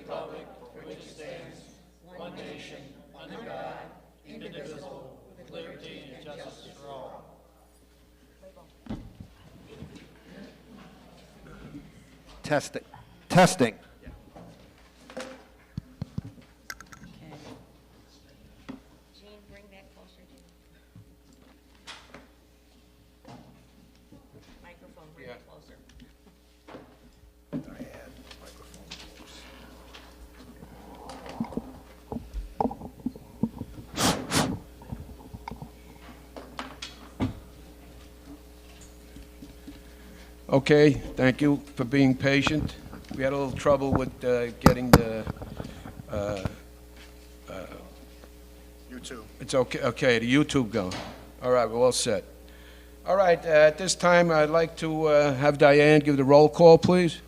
republic for which it stands, one nation, under God, indivisible, with liberty and justice for all. Testing. Testing. Jean, bring that closer to you. Microphone, bring it closer. Okay, thank you for being patient. We had a little trouble with getting the, YouTube. it's okay, the YouTube going. All right, we're all set. All right, at this time, I'd like to have Diane give the roll call, please.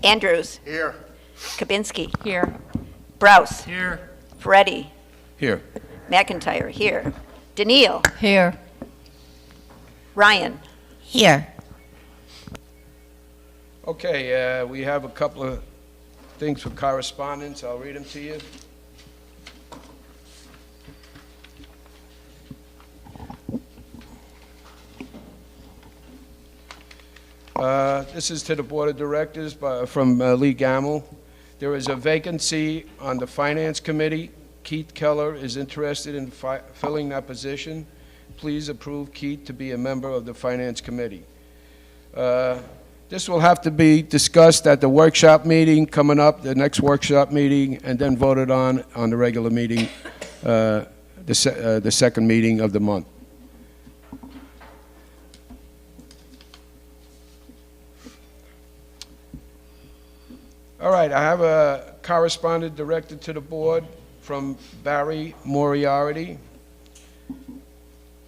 Andrews. Here. Kabinski. Here. Brous. Here. Ferretti. Here. McIntyre. Here. Daniil. Here. Ryan. Here. Okay, we have a couple of things for correspondence. I'll read them to you. This is to the Board of Directors from Lee Gamble. There is a vacancy on the Finance Committee. Keith Keller is interested in filling that position. Please approve Keith to be a member of the Finance Committee. This will have to be discussed at the workshop meeting coming up, the next workshop meeting, and then voted on the regular meeting, the second meeting of the month. All right, I have a correspondence directed to the board from Barry Moriarty.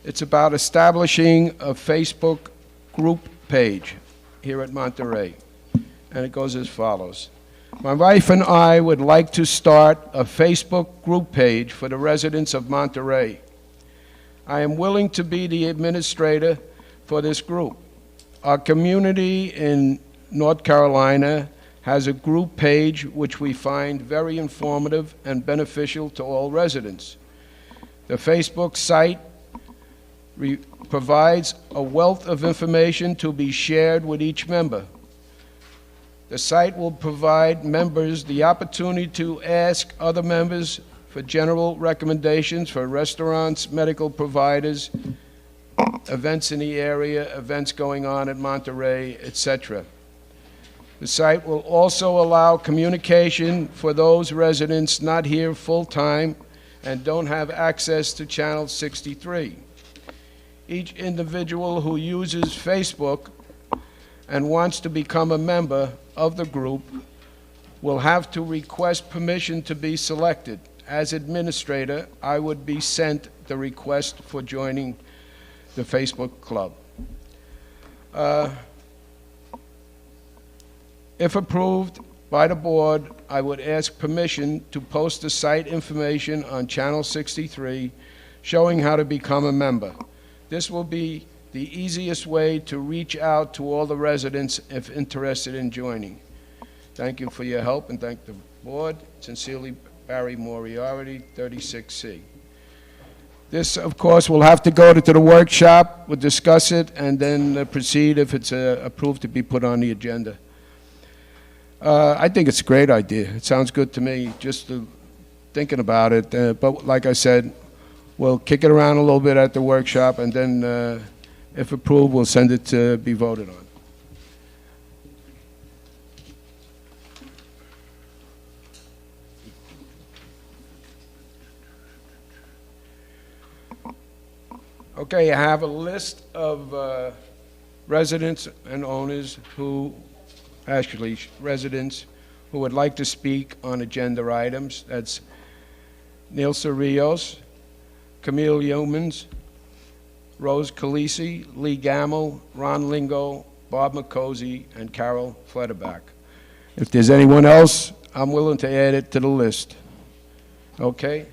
It's about establishing a Facebook group page here at Monterey, and it goes as follows. My wife and I would like to start a Facebook group page for the residents of Monterey. I am willing to be the administrator for this group. Our community in North Carolina has a group page which we find very informative and beneficial to all residents. The Facebook site provides a wealth of information to be shared with each member. The site will provide members the opportunity to ask other members for general recommendations for restaurants, medical providers, events in the area, events going on at Monterey, etc. The site will also allow communication for those residents not here full-time and don't have access to Channel 63. Each individual who uses Facebook and wants to become a member of the group will have to request permission to be selected. As administrator, I would be sent the request for joining the Facebook club. If approved by the board, I would ask permission to post the site information on Channel 63 showing how to become a member. This will be the easiest way to reach out to all the residents if interested in joining. Thank you for your help and thank the board. Sincerely, Barry Moriarty, 36C. This, of course, will have to go to the workshop. We'll discuss it and then proceed if it's approved to be put on the agenda. I think it's a great idea. It sounds good to me, just thinking about it. But like I said, we'll kick it around a little bit at the workshop, and then, if approved, we'll send it to be voted on. Okay, I have a list of residents and owners who, actually residents, who would like to speak on agenda items. That's Nilsa Rios, Camille Yeomans, Rose Calisi, Lee Gamble, Ron Lingo, Bob McCosey, and Carol Flederbach. If there's anyone else, I'm willing to add it to the list. Okay?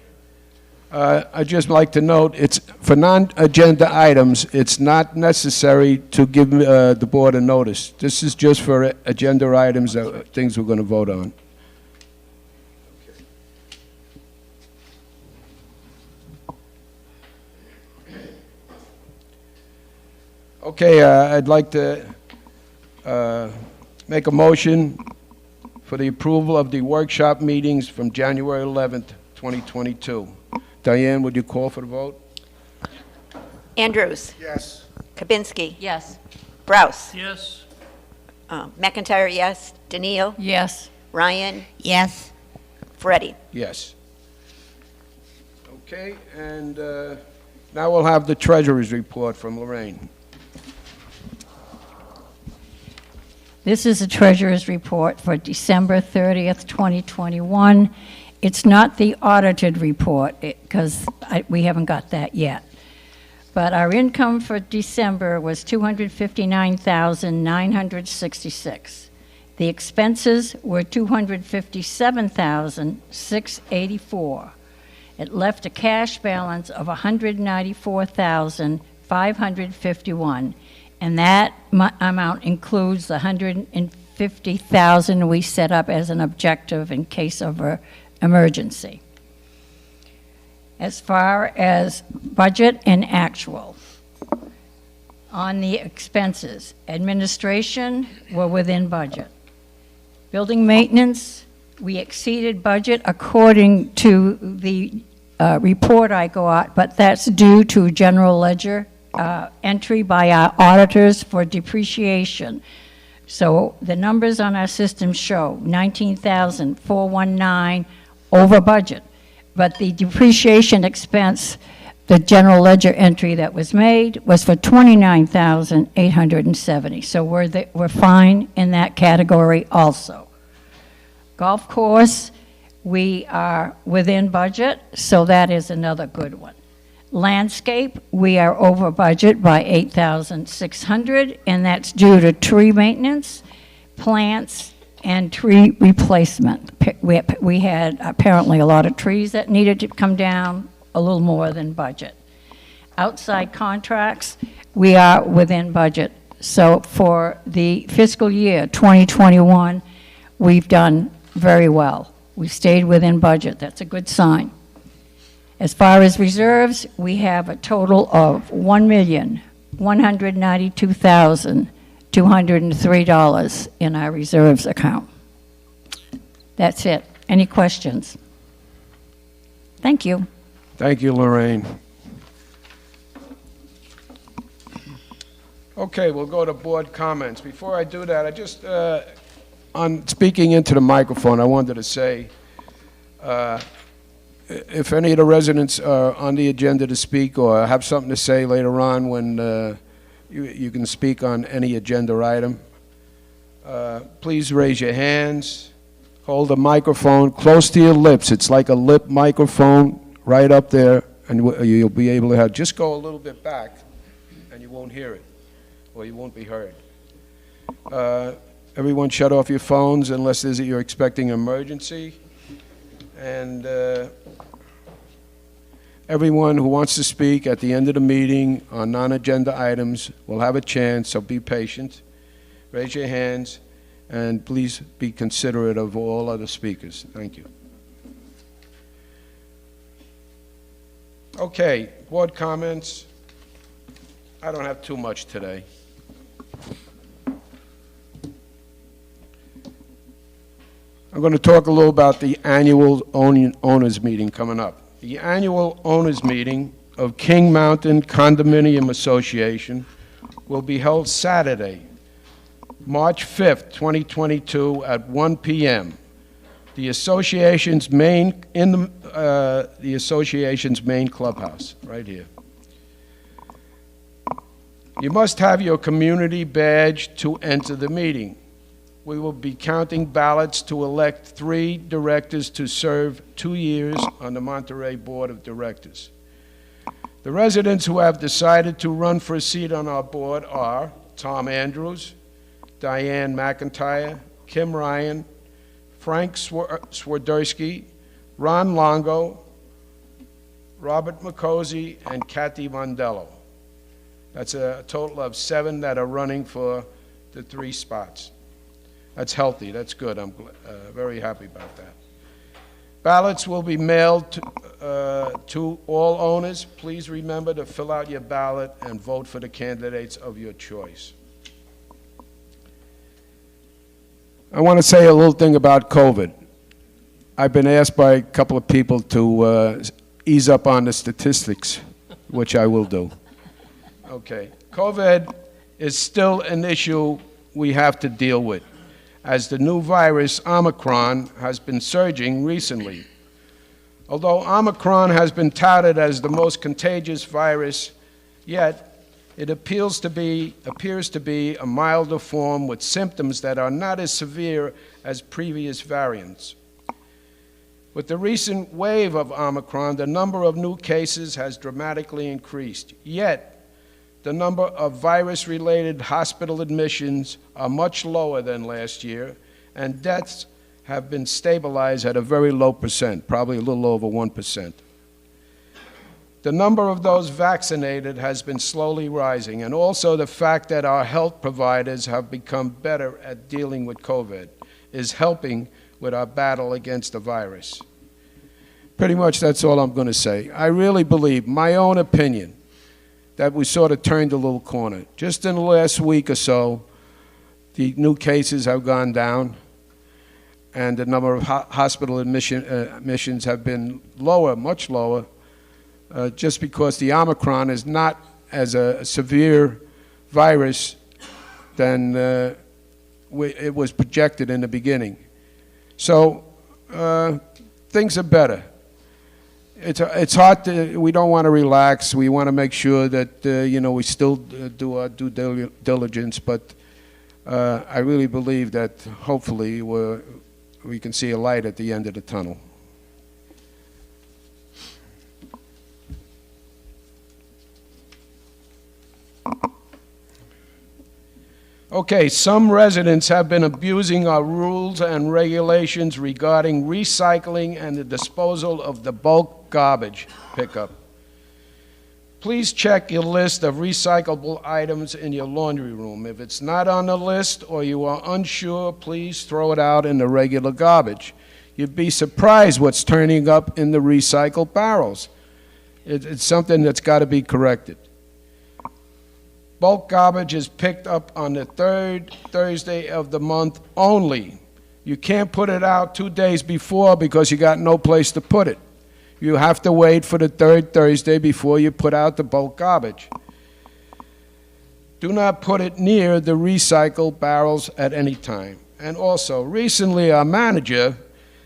I'd just like to note, it's for non-agenda items, it's not necessary to give the board a notice. This is just for agenda items, things we're going to vote on. Okay, I'd like to make a motion for the approval of the workshop meetings from January 11th, 2022. Diane, would you call for the vote? Andrews. Yes. Kabinski. Yes. Brous. Yes. McIntyre, yes. Daniil. Yes. Ryan. Yes. Freddie. Yes. Okay, and now we'll have the treasurer's report from Lorraine. This is the treasurer's report for December 30th, 2021. It's not the audited report because we haven't got that yet. But our income for December was $259,966. The expenses were $257,684. It left a cash balance of $194,551, and that amount includes the $150,000 we set up as an objective in case of an emergency. As far as budget and actual, on the expenses, administration were within budget. Building maintenance, we exceeded budget according to the report I got, but that's due to general ledger entry by our auditors for depreciation. So the numbers on our system show 19,419 over budget. But the depreciation expense, the general ledger entry that was made, was for $29,870. So we're fine in that category also. Golf course, we are within budget, so that is another good one. Landscape, we are over budget by $8,600, and that's due to tree maintenance, plants, and tree replacement. We had apparently a lot of trees that needed to come down, a little more than budget. Outside contracts, we are within budget. So for the fiscal year 2021, we've done very well. We stayed within budget. That's a good sign. As far as reserves, we have a total of $1,192,203 in our reserves account. That's it. Any questions? Thank you. Thank you, Lorraine. Okay, we'll go to board comments. Before I do that, I just, on speaking into the microphone, I wanted to say, if any of the residents are on the agenda to speak or have something to say later on when you can speak on any agenda item, please raise your hands. Hold the microphone close to your lips. It's like a lip microphone right up there, and you'll be able to have, just go a little bit back, and you won't hear it, or you won't be heard. Everyone shut off your phones unless you're expecting an emergency. And everyone who wants to speak at the end of the meeting on non-agenda items will have a chance, so be patient. Raise your hands, and please be considerate of all other speakers. Thank you. Okay, board comments. I don't have too much today. I'm going to talk a little about the annual owners meeting coming up. The annual owners meeting of King Mountain Condominium Association will be held Saturday, March 5th, 2022 at 1 p.m. The association's main clubhouse right here. You must have your community badge to enter the meeting. We will be counting ballots to elect 3 directors to serve 2 years on the Monterey Board of Directors. The residents who have decided to run for a seat on our board are Tom Andrews, Diane McIntyre, Kim Ryan, Frank Swiderski, Ron Longo, Robert McCosey, and Kathy Mondello. That's a total of 7 that are running for the 3 spots. That's healthy. That's good. I'm very happy about that. Ballots will be mailed to all owners, please remember to fill out your ballot and vote for the candidates of your choice. I want to say a little thing about COVID. I've been asked by a couple of people to ease up on the statistics, which I will do. Okay. COVID is still an issue we have to deal with, as the new virus, Omicron, has been surging recently. Although Omicron has been touted as the most contagious virus yet, it appears to be a milder form with symptoms that are not as severe as previous variants. With the recent wave of Omicron, the number of new cases has dramatically increased. Yet, the number of virus-related hospital admissions are much lower than last year, and deaths have been stabilized at a very low percent, probably a little over 1%. The number of those vaccinated has been slowly rising, and also the fact that our health providers have become better at dealing with COVID is helping with our battle against the virus. Pretty much that's all I'm going to say. I really believe, my own opinion, that we sort of turned a little corner. Just in the last week or so, the new cases have gone down, and the number of hospital admissions have been lower, much lower, just because the Omicron is not as a severe virus than it was projected in the beginning. So things are better. It's hard to, we don't want to relax. We want to make sure that, we still do our due diligence, but I really believe that hopefully we can see a light at the end of the tunnel. Okay, some residents have been abusing our rules and regulations regarding recycling and the disposal of the bulk garbage pickup. Please check your list of recyclable items in your laundry room. If it's not on the list or you are unsure, please throw it out in the regular garbage. You'd be surprised what's turning up in the recycled barrels. It's something that's got to be corrected. Bulk garbage is picked up on the third Thursday of the month only. You can't put it out 2 days before because you got no place to put it. You have to wait for the third Thursday before you put out the bulk garbage. Do not put it near the recycle barrels at any time. And also, recently our manager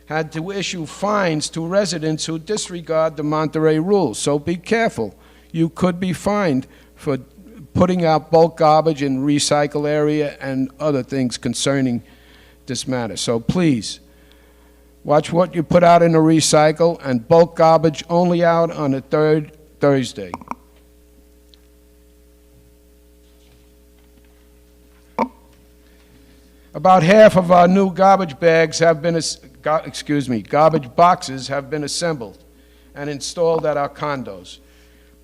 had to issue fines to residents who disregard the Monterey rules. So be careful. You could be fined for putting out bulk garbage in recycle area and other things concerning this matter. So please, watch what you put out in the recycle, and bulk garbage only out on the third Thursday. About half of our new garbage bags have been, garbage boxes have been assembled and installed at our condos.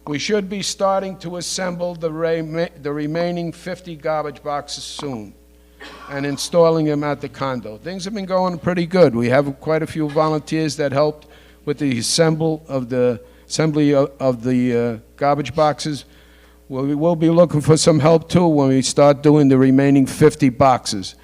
We should be starting to assemble the remaining 50 garbage boxes soon and installing them at the condo. Things have been going pretty good. We have quite a few volunteers that helped with the assembly of the garbage boxes. We will be looking for some help too when we start doing the remaining 50 boxes.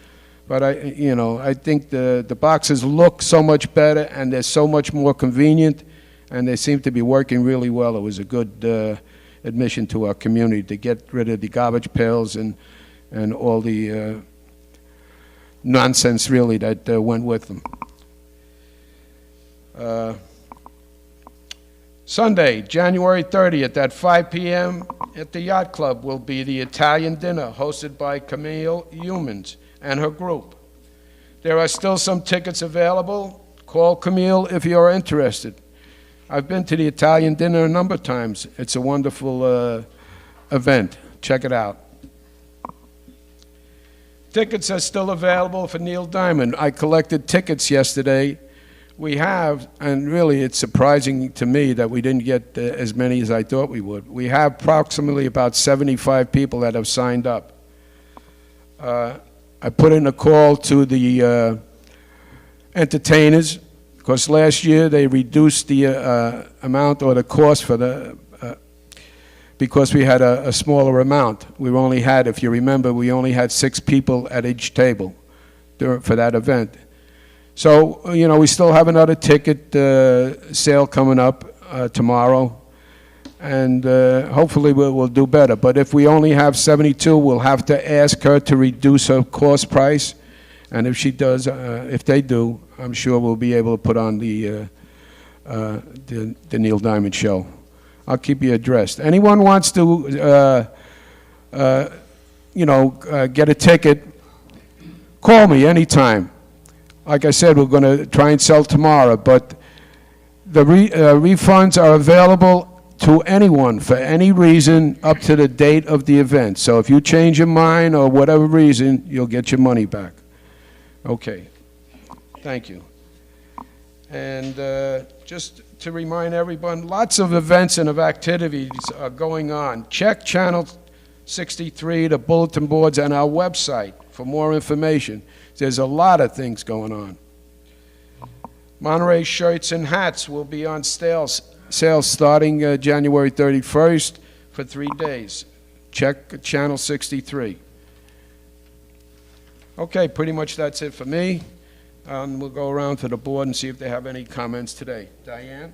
But I think the boxes look so much better and they're so much more convenient, and they seem to be working really well. It was a good admission to our community to get rid of the garbage pails and all the nonsense really that went with them. Sunday, January 30th at 5 p.m. at the Yacht Club will be the Italian dinner hosted by Camille Humans and her group. There are still some tickets available. Call Camille if you're interested. I've been to the Italian dinner a number of times. It's a wonderful event. Check it out. Tickets are still available for Neil Diamond. I collected tickets yesterday. We have, and really it's surprising to me that we didn't get as many as I thought we would. We have approximately about 75 people that have signed up. I put in a call to the entertainers, Because last year, they reduced the amount or the cost for the, because we had a smaller amount. We only had, if you remember, we only had 6 people at each table for that event. So, we still have another ticket sale coming up tomorrow, and hopefully we'll do better. But if we only have 72, we'll have to ask her to reduce her cost price, and if she does, if they do, I'm sure we'll be able to put on the Neil Diamond Show. I'll keep you addressed. Anyone wants to, get a ticket, call me anytime. Like I said, we're going to try and sell tomorrow, but the refunds are available to anyone for any reason up to the date of the event. So if you change your mind or whatever reason, you'll get your money back. Okay. Thank you. And just to remind everyone, lots of events and of activities are going on. Check Channel 63, the bulletin boards, and our website for more information. There's a lot of things going on. Monterey shirts and hats will be on sales starting January 31st for 3 days. Check Channel 63. Okay, pretty much that's it for me. We'll go around to the board and see if they have any comments today. Diane?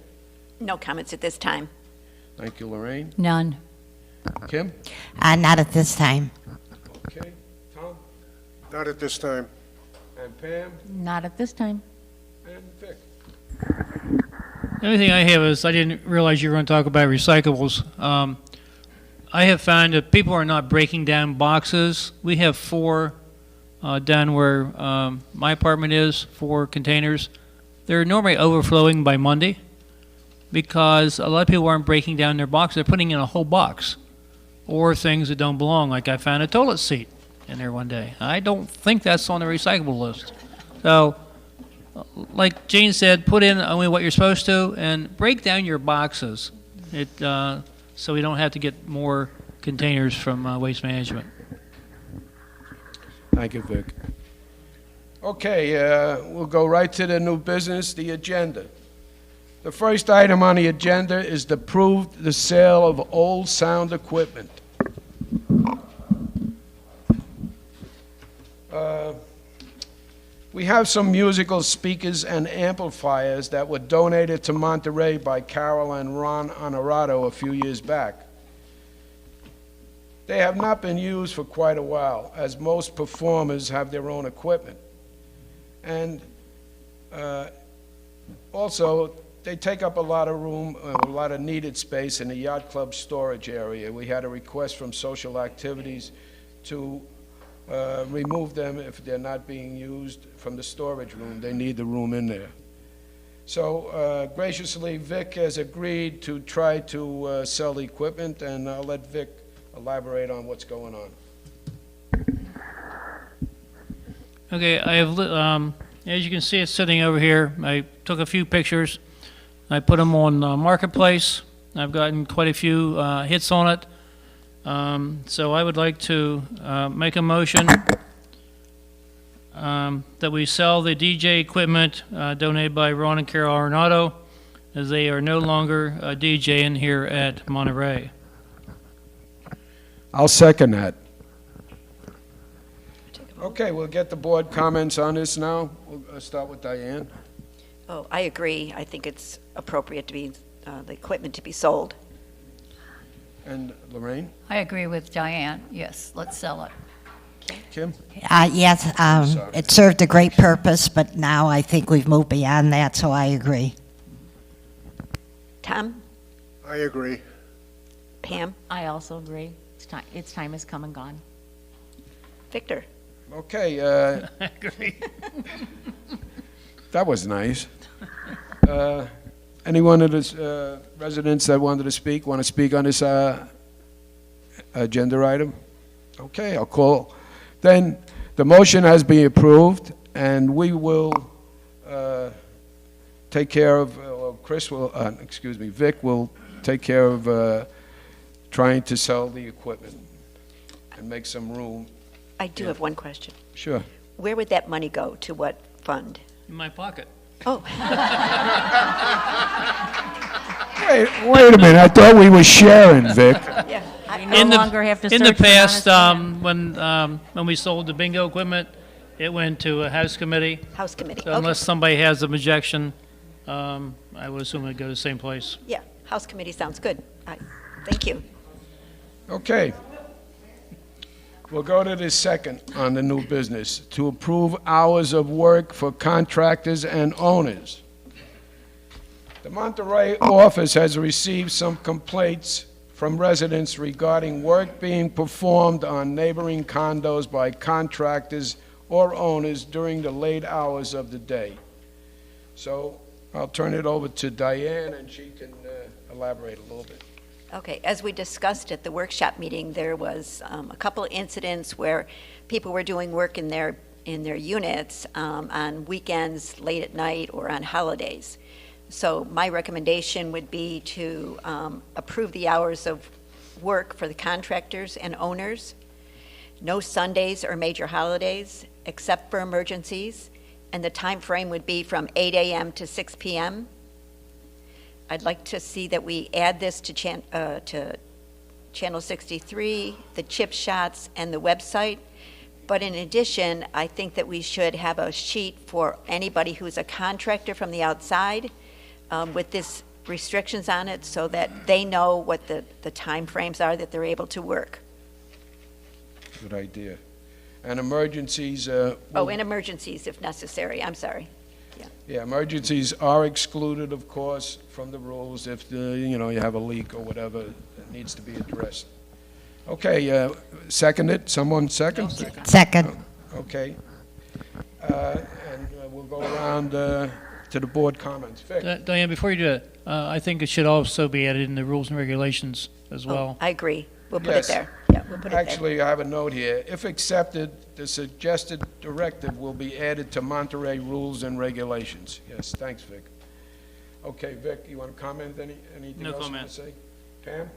No comments at this time. Thank you, Lorraine. None. Kim? Not at this time. Okay. Tom? Not at this time. And Pam? Not at this time. And Vic? The only thing I have is I didn't realize you were going to talk about recyclables. I have found that people are not breaking down boxes. We have 4 down where my apartment is, 4 containers. They're normally overflowing by Monday because a lot of people aren't breaking down their boxes. They're putting in a whole box or things that don't belong. Like I found a toilet seat in there one day. I don't think that's on the recyclable list. So, like Gene said, put in only what you're supposed to and break down your boxes so we don't have to get more containers from Waste Management. Thank you, Vic. Okay, we'll go right to the new business, the agenda. The first item on the agenda is to approve the sale of old sound equipment. We have some musical speakers and amplifiers that were donated to Monterey by Carol and Ron Honorato a few years back. They have not been used for quite a while, as most performers have their own equipment. And also, they take up a lot of room, a lot of needed space in the yacht club storage area. We had a request from Social Activities to remove them if they're not being used from the storage room. They need the room in there. So graciously, Vic has agreed to try to sell the equipment, and I'll let Vic elaborate on what's going on. Okay, I have, as you can see, it's sitting over here. I took a few pictures. I put them on Marketplace. I've gotten quite a few hits on it. So I would like to make a motion that we sell the DJ equipment donated by Ron and Carol Arnaudo, as they are no longer DJing here at Monterey. I'll second that. Okay, we'll get the board comments on this now. We'll start with Diane. Oh, I agree. I think it's appropriate to be, the equipment to be sold. And Lorraine? I agree with Diane. Yes, let's sell it. Kim? Yes, it served a great purpose, but now I think we've moved beyond that, so I agree. Tom? I agree. Pam? I also agree. Its time has come and gone. Victor? Okay, I agree. that was nice. Anyone of the residents that wanted to speak, want to speak on this agenda item? Okay, I'll call. Then the motion has been approved, and we will take care of, Vic will take care of trying to sell the equipment and make some room. I do have one question. Sure. Where would that money go? To what fund? In my pocket. Oh, Wait a minute, I thought we were sharing, Vic. yeah. We no longer have to search In the for past, honest men. when we sold the bingo equipment, it went to a house committee. House committee. So Okay. unless somebody has an objection, I would assume it'd go to the same place. Yeah, House committee sounds good. Thank you. Okay. We'll go to the second on the new business, to approve hours of work for contractors and owners. The Monterey office has received some complaints from residents regarding work being performed on neighboring condos by contractors or owners during the late hours of the day. So I'll turn it over to Diane, and she can elaborate a little bit. Okay, as we discussed at the workshop meeting, there was a couple of incidents where people were doing work in their units on weekends, late at night, or on holidays. So my recommendation would be to approve the hours of work for the contractors and owners. No Sundays or major holidays, except for emergencies, and the time frame would be from 8 a.m. to 6 p.m. I'd like to see that we add this to Channel 63, the chip shots, and the website. But in addition, I think that we should have a sheet for anybody who's a contractor from the outside with this restrictions on it, so that they know what the time frames are that they're able to work. Good idea. And emergencies, Oh, and emergencies if necessary, I'm sorry. yeah, emergencies are excluded, of course, from the rules if, you have a leak or whatever that needs to be addressed. Okay, seconded, someone second? Second. Okay. And we'll go around to the board comments. Vic? Diane, before you do that, I think it should also be added in the rules and regulations as well. I agree. We'll put Yes. it there. Yeah, we'll put it there. Actually, I have a note here. If accepted, the suggested directive will be added to Monterey rules and regulations. Yes, thanks, Vic. Okay, Vic, you want to comment anything No else you want comment. to say? Pam?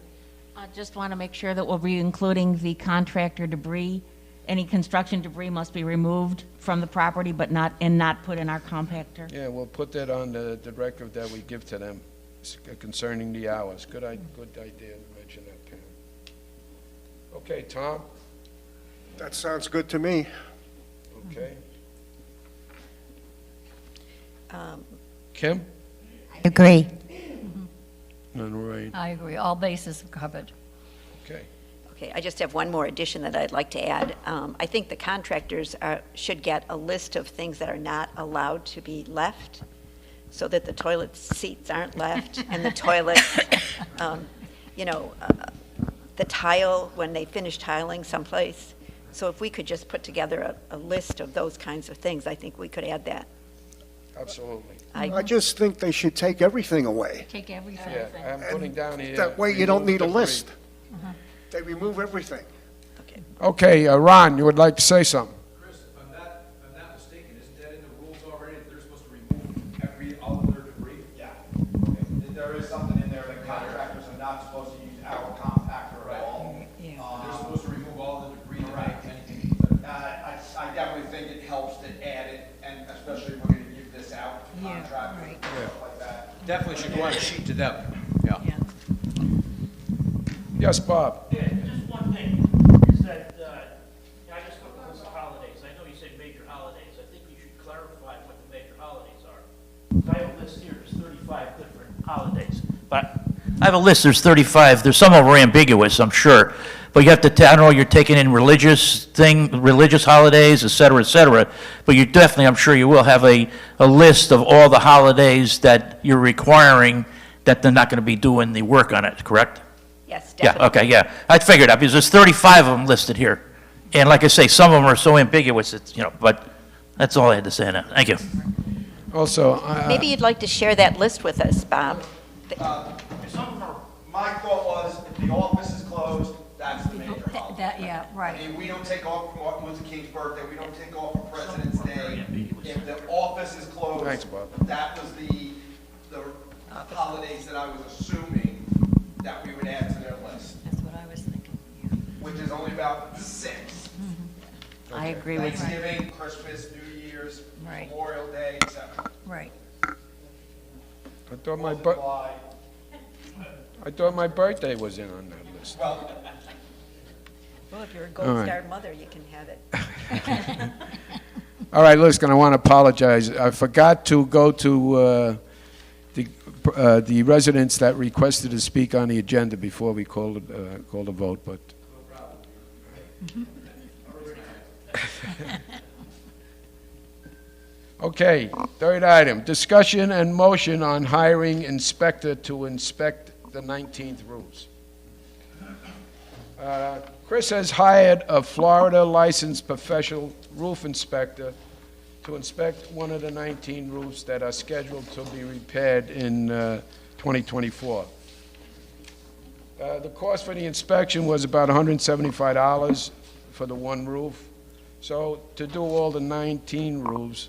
I just want to make sure that we'll be including the contractor debris. Any construction debris must be removed from the property, but not put in our compactor. Yeah, we'll put that on the directive that we give to them concerning the hours. Good idea to mention that, Pam. Okay, Tom? That sounds good to me. Okay. Um, Kim? Agree. All right. I agree, all bases are covered. Okay. Okay, I just have one more addition that I'd like to add. I think the contractors should get a list of things that are not allowed to be left, so that the toilet seats aren't left, and the toilet, the tile, when they finish tiling someplace. So if we could just put together a list of those kinds of things, I think we could add that. Absolutely. I just think they should take everything away. Take everything. Yeah, I'm putting down here. That way you don't need a remove list. They remove everything. Okay. Okay, Ron, you would like to say something? Chris, if I'm not mistaken, isn't that in the rules already, that they're supposed to remove all of their debris? Yeah. There is something in there that contractors are not supposed to use our compactor at all. They're supposed to remove all the debris that Right. anything. I definitely think it helps to add it, and especially if we're gonna give this out to contractors and stuff like that. Definitely should go on a sheet to them. Yeah. Yes, Bob? Yeah, just one thing, is that, I just took a list of holidays. I know you said major holidays. I think you should clarify what the major holidays are. I have a list here, there's 35 different holidays. But I have a list, there's 35, there's some of them are ambiguous, I'm sure. But you have to, I don't know, you're taking in religious holidays, et cetera, but you definitely, I'm sure you will have a list of all the holidays that you're requiring that they're not going to be doing the work on it, correct? Yes, Yeah, definitely. okay, yeah. I figured that because there's 35 of them listed here. And like I say, some of them are so ambiguous, it's, but that's all I had to say now. Thank you. Also, Maybe you'd like to share that list with us, Bob. My thought was, if the office is closed, that's the major holiday. Yeah, I right. mean, we don't take off for Martin Luther King's birthday, we don't take off for President's Day. If the office is closed, Thanks, Bob. that was the holidays that I was assuming that we would add to their list, That's what I was thinking. which is only about 6. I agree with you. Thanksgiving, Christmas, New Year's, Right. Memorial Day, etc. Right. I thought my, 4th of bir- July. I thought my birthday was in on that list. Well, Well, if you're a All gold right. star mother, you can have it. All right, listen, I want to apologize. I forgot to go to the residents that requested to speak on the agenda before we called a vote, but... Okay, third item, discussion and motion on hiring inspector to inspect the 19th roofs. Chris has hired a Florida licensed professional roof inspector to inspect one of the 19 roofs that are scheduled to be repaired in 2024. The cost for the inspection was about $175 for the one roof. So to do all the 19 roofs,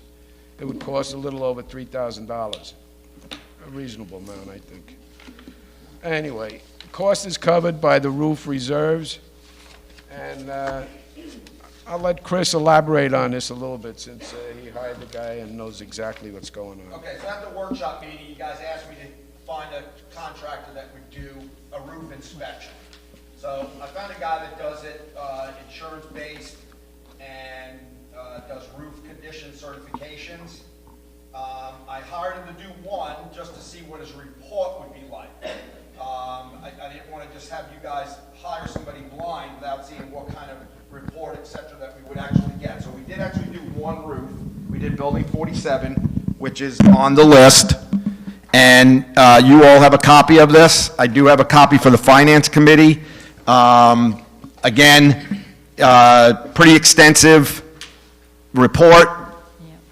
it would cost a little over $3,000. A reasonable amount, I think. Anyway, the cost is covered by the roof reserves, and I'll let Chris elaborate on this a little bit since he hired the guy and knows exactly what's going on. okay, so at the workshop meeting, you guys asked me to find a contractor that would do a roof inspection. So I found a guy that does it insurance-based and does roof condition certifications. I hired him to do one just to see what his report would be like. I didn't want to just have you guys hire somebody blind without seeing what kind of report, et cetera, that we would actually get. So we did actually do one roof. We did building 47, which is on the list. And you all have a copy of this. I do have a copy for the Finance Committee. Again, pretty extensive report,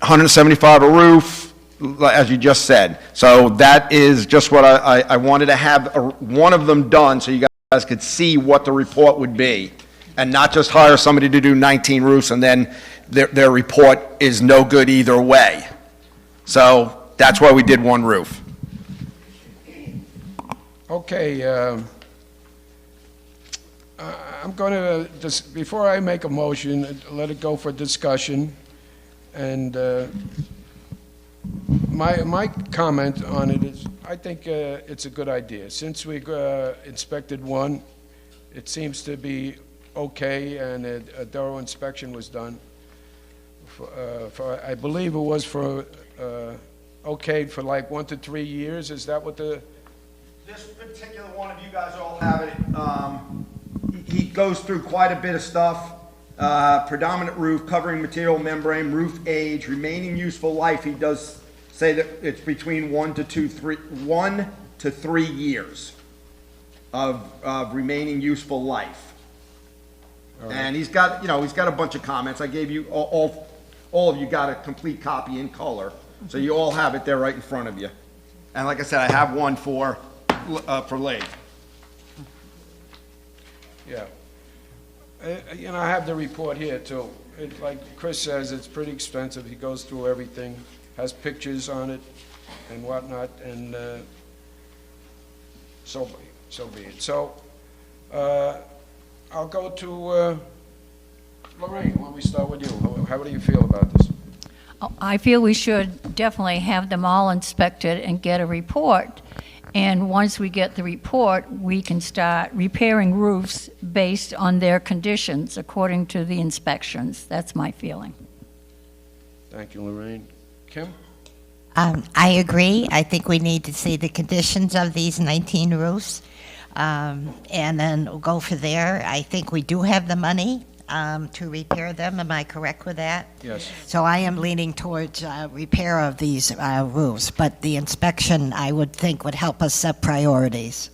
175 a roof, as you just said. So that is just what I wanted to have one of them done so you guys could see what the report would be, and not just hire somebody to do 19 roofs and then their report is no good either way. So that's why we did one roof. Okay, I'm going to, just before I make a motion, let it go for discussion. And my comment on it is, I think it's a good idea. Since we inspected one, it seems to be okay, and a thorough inspection was done. I believe it was for, okayed for like 1 to 3 years. Is that what the... This particular one, if you guys all have it, he goes through quite a bit of stuff. Predominant roof, covering material membrane, roof age, remaining useful life. He does say that it's between 1 to 3 years of remaining useful life. And he's got, he's got a bunch of comments. I gave you, all of you got a complete copy in color. So you all have it there right in front of you. And like I said, I have one for Lee. Yeah. I have the report here, too. Like Chris says, it's pretty expensive. He goes through everything, has pictures on it and whatnot, and so be it. So, I'll go to Lorraine. Why don't we start with you? How do you feel about this? I feel we should definitely have them all inspected and get a report. And once we get the report, we can start repairing roofs based on their conditions according to the inspections. That's my feeling. Thank you, Lorraine. Kim? I agree. I think we need to see the conditions of these 19 roofs, and then we'll go for there. I think we do have the money to repair them. Am I correct with that? Yes. So I am leaning towards repair of these roofs, but the inspection, I would think, would help us set priorities.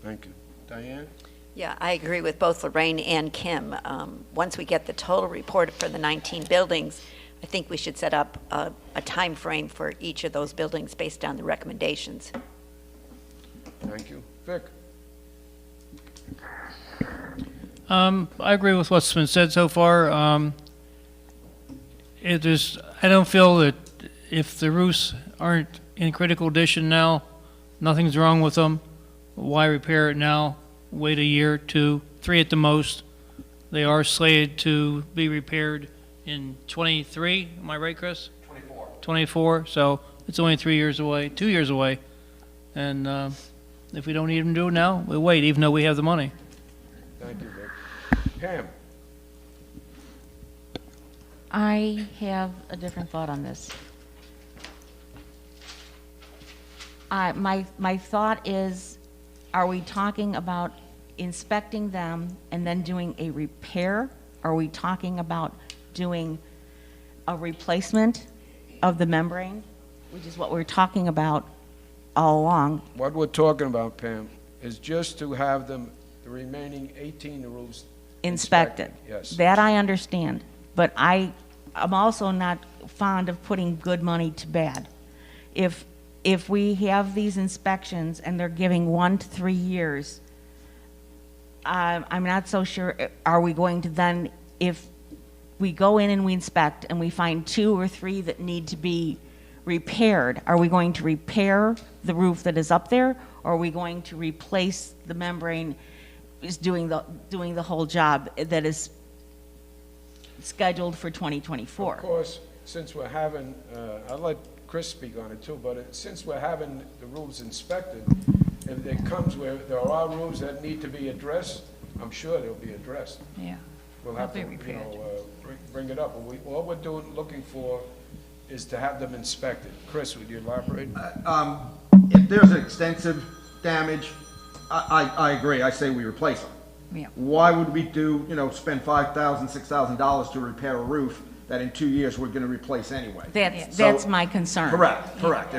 Thank you. Diane? Yeah, I agree with both Lorraine and Kim. Once we get the total report for the 19 buildings, I think we should set up a time frame for each of those buildings based on the recommendations. Thank you. Vic? I agree with what's been said so far. I don't feel that if the roofs aren't in critical condition now, nothing's wrong with them. Why repair it now? Wait a year, 2, 3 at the most. They are slated to be repaired in 23. Am I right, Chris? 24. 24. So It's only 3 years away, 2 years away. And if we don't even do it now, we'll wait, even though we have the money. Thank you, Vic. Pam? I have a different thought on this. My thought is, are we talking about inspecting them and then doing a repair? Are we talking about doing a replacement of the membrane, which is what we're talking about all along? What we're talking about, Pam, is just to have them, the remaining 18 roofs Inspected. Yes. That I understand, but I'm also not fond of putting good money to bad. If we have these inspections and they're giving 1 to 3 years, I'm not so sure, are we going to then, if we go in and we inspect and we find 2 or 3 that need to be repaired, are we going to repair the roof that is up there, or are we going to replace the membrane is doing the whole job that is scheduled for 2024? Of course, since we're having, I'll let Chris speak on it too, but since we're having the roofs inspected, if it comes where there are roofs that need to be addressed, I'm sure they'll be addressed. Yeah. We'll have to, They'll be repaired. bring it up. What we're looking for is to have them inspected. Chris, would you elaborate? If there's extensive damage, I agree, I say we replace them. Yeah. Why would we spend $5,000, $6,000 to repair a roof that in 2 years we're gonna replace anyway? That's my concern. Correct.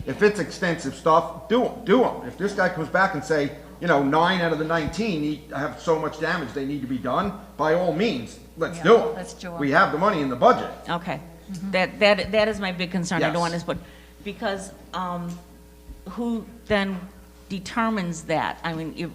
If it's extensive stuff, do them. If this guy comes back and say, 9 out of the 19 have so much damage they need to be done, by all means, let's do them. let's do 'em. We have the money in the budget. Okay. That is my big concern. I don't want Yes. to put, because who then determines that? I mean,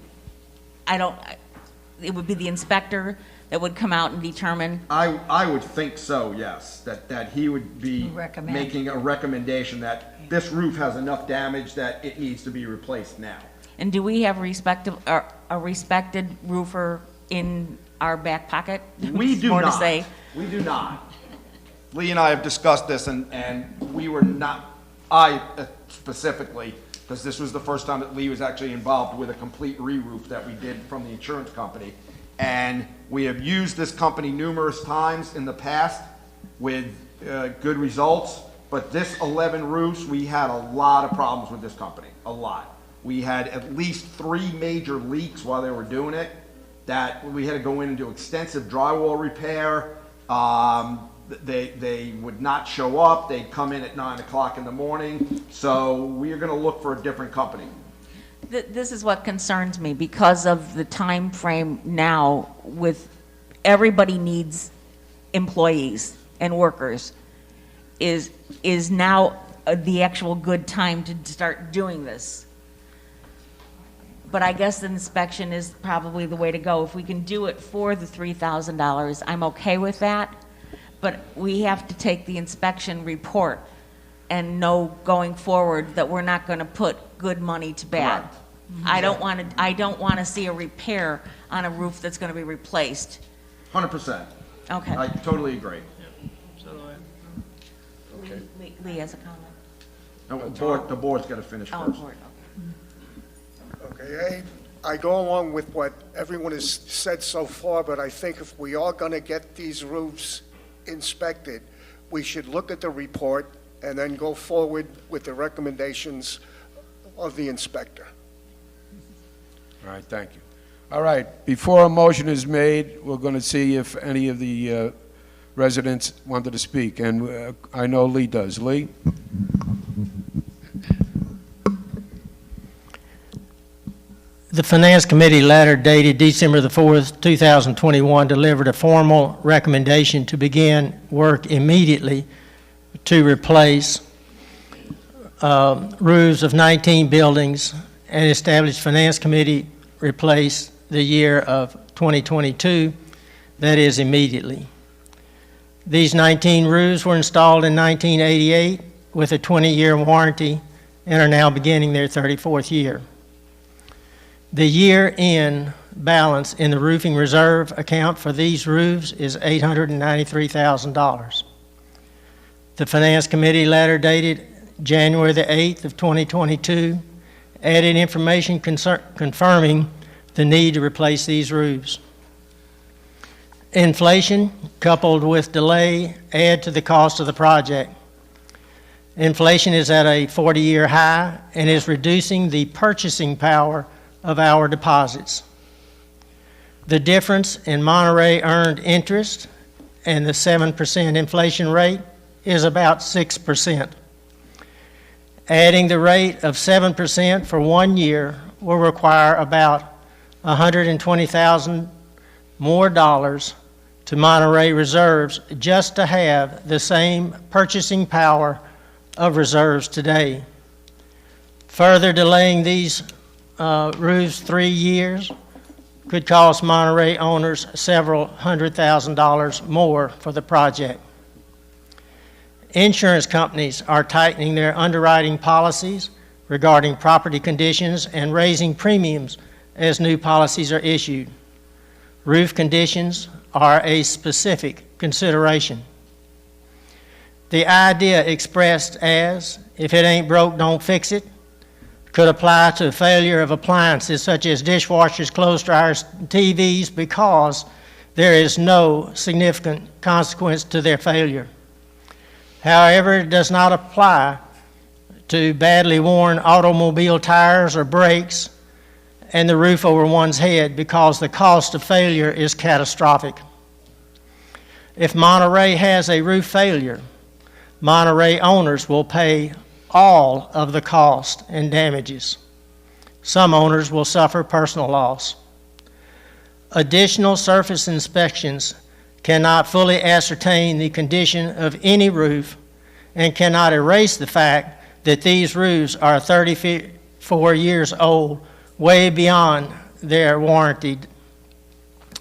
it would be the inspector that would come out and determine. I would think so, yes, that he would be Recommend. making a recommendation that this roof has enough damage that it needs to be replaced now. And do we have a respected roofer in our back pocket? We do More not. to say. We do not. Lee and I have discussed this, and we were not, I specifically, because this was the first time that Lee was actually involved with a complete re-roof that we did from the insurance company. And we have used this company numerous times in the past with good results, but this 11 roofs, we had a lot of problems with this company, a lot. We had at least 3 major leaks while they were doing it, that we had to go in and do extensive drywall repair. They would not show up. They'd come in at 9 o'clock in the morning. So we are going to look for a different company. This is what concerns me because of the time frame now with everybody needs employees and workers. Is now the actual good time to start doing this? But I guess the inspection is probably the way to go. If we can do it for the $3,000, I'm okay with that. But we have to take the inspection report and know going forward that we're not going to put good money to bad. Correct. I don't want to see a repair on a roof that's going to be replaced. 100%. Okay. I totally agree. Okay. Lee has a comment. No, the board's got to finish Oh, first. Lord, okay. Okay, I go along with what everyone has said so far, but I think if we are going to get these roofs inspected, we should look at the report and then go forward with the recommendations of the inspector. All right, thank you. All right, before a motion is made, we're going to see if any of the residents wanted to speak, and I know Lee does. Lee? The Finance Committee letter dated December the 4th, 2021, delivered a formal recommendation to begin work immediately to replace roofs of 19 buildings, and established Finance Committee replace the year of 2022, that is immediately. These 19 roofs were installed in 1988 with a 20-year warranty and are now beginning their 34th year. The year-end balance in the roofing reserve account for these roofs is $893,000. The Finance Committee letter dated January the 8th of 2022, added information confirming the need to replace these roofs. Inflation, coupled with delay, add to the cost of the project. Inflation is at a 40-year high and is reducing the purchasing power of our deposits. The difference in Monterey earned interest and the 7% inflation rate is about 6%. Adding the rate of 7% for 1 year will require about $120,000 more dollars to Monterey reserves just to have the same purchasing power of reserves today. Further delaying these roofs 3 years could cost Monterey owners several $100,000 more for the project. Insurance companies are tightening their underwriting policies regarding property conditions and raising premiums as new policies are issued. Roof conditions are a specific consideration. The idea expressed as, if it ain't broke, don't fix it, could apply to failure of appliances such as dishwashers, clothes dryers, TVs, because there is no significant consequence to their failure. However, it does not apply to badly worn automobile tires or brakes and the roof over one's head, because the cost of failure is catastrophic. If Monterey has a roof failure, Monterey owners will pay all of the cost and damages. Some owners will suffer personal loss. Additional surface inspections cannot fully ascertain the condition of any roof and cannot erase the fact that these roofs are 34 years old, way beyond their warranty.